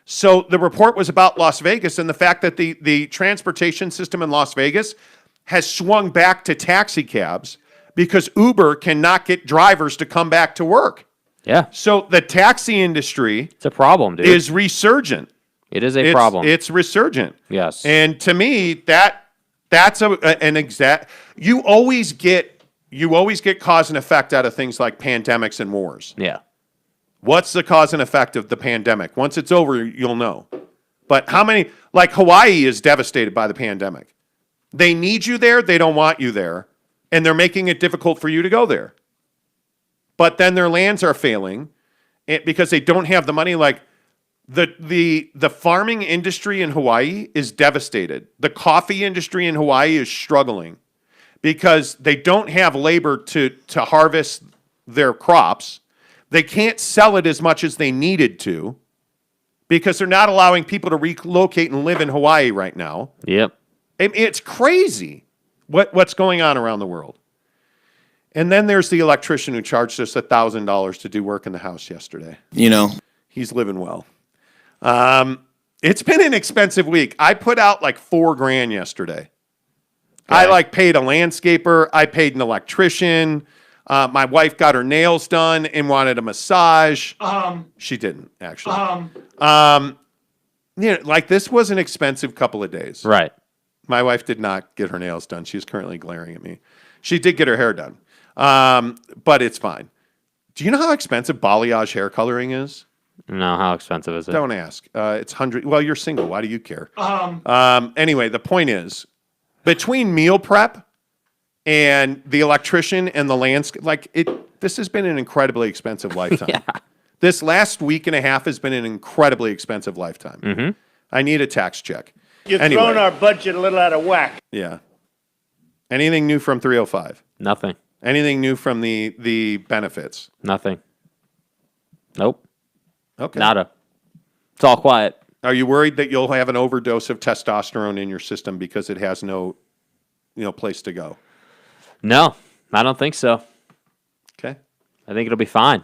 So the report was about Las Vegas and the fact that the transportation system in Las Vegas has swung back to taxi cabs because Uber cannot get drivers to come back to work. Yeah. So the taxi industry it's a problem, dude. Is resurgent. It is a problem. It's resurgent. Yes. And to me, that's an exact. You always get cause and effect out of things like pandemics and wars. Yeah. What's the cause and effect of the pandemic? Once it's over, you'll know. But how many? Hawaii is devastated by the pandemic. They need you there. They don't want you there, and they're making it difficult for you to go there. But then their lands are failing, because they don't have the money. The farming industry in Hawaii is devastated. The coffee industry in Hawaii is struggling because they don't have labor to harvest their crops. They can't sell it as much as they needed to because they're not allowing people to relocate and live in Hawaii right now. Yep. It's crazy what's going on around the world. And then there's the electrician who charged us $1,000 to do work in the house yesterday. You know, He's living well. It's been an expensive week. I put out like $4,000 yesterday. I like paid a landscaper. I paid an electrician. My wife got her nails done and wanted a massage. She didn't actually. Like this was an expensive couple of days. Right. My wife did not get her nails done. She's currently glaring at me. She did get her hair done, but it's fine. Do you know how expensive balayage hair coloring is? No, how expensive is it? Don't ask. It's $100. Well, you're single. Why do you care? Anyway, the point is, between meal prep and the electrician and the landscape, this has been an incredibly expensive lifetime. Yeah. This last week and a half has been an incredibly expensive lifetime. Mm-hmm. I need a tax check. You've Anyway. thrown our budget a little out of whack. Yeah. Anything new from 305? Nothing. Anything new from the benefits? Nothing. Nope. Okay. Nada. It's all quiet. Are you worried that you'll have an overdose of testosterone in your system because it has no place to go? No, I don't think so. Okay. I think it'll be fine.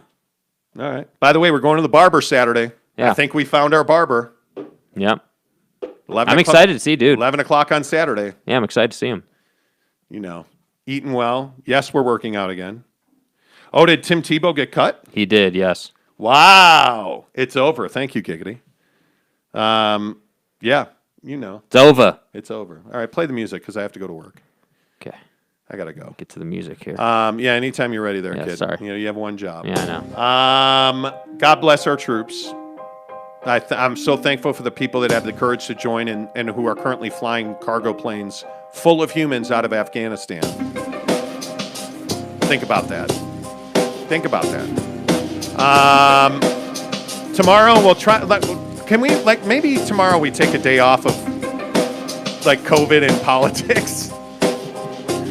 All right. By the way, we're going to the barber Saturday. Yeah. I think we found our barber. Yep. 11 I'm o'clock- excited to see, dude. 11 o'clock on Saturday. Yeah, I'm excited to see him. Eating well. Yes, we're working out again. Oh, did Tim Tebow get cut? He did, yes. Wow. It's over. Thank you, Giggity. Yeah, It's over. it's over. All right, play the music because I have to go to work. Okay, I got to go. get to the music here. Yeah, anytime you're ready there, Yeah, kid. sorry. You have one job. Yeah, I know. God bless our troops. I'm so thankful for the people that have the courage to join and who are currently flying cargo planes full of humans out of Afghanistan. Think about that. Think about that. Tomorrow we'll try. Can we maybe tomorrow we take a day off of COVID and politics?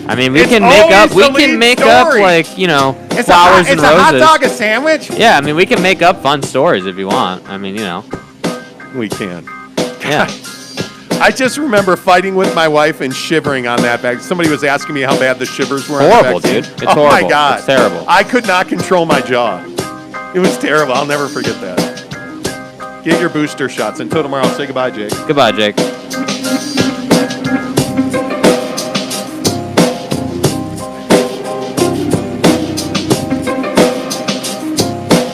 I mean, we It's can make up. always We the can lead make story. up It's flowers and a hot roses. dog a sandwich? Yeah, I mean, we can make up fun stories if you want. I mean, We can. yeah. I just remember fighting with my wife and shivering on that bag. Somebody was asking me how bad the shivers were. Horrible, on the vaccine. dude. It's oh horrible. my God. It's terrible. I could not control my jaw. It was terrible. I'll never forget that. Get your booster shots. Until tomorrow, say goodbye, Jake. Goodbye, Jake.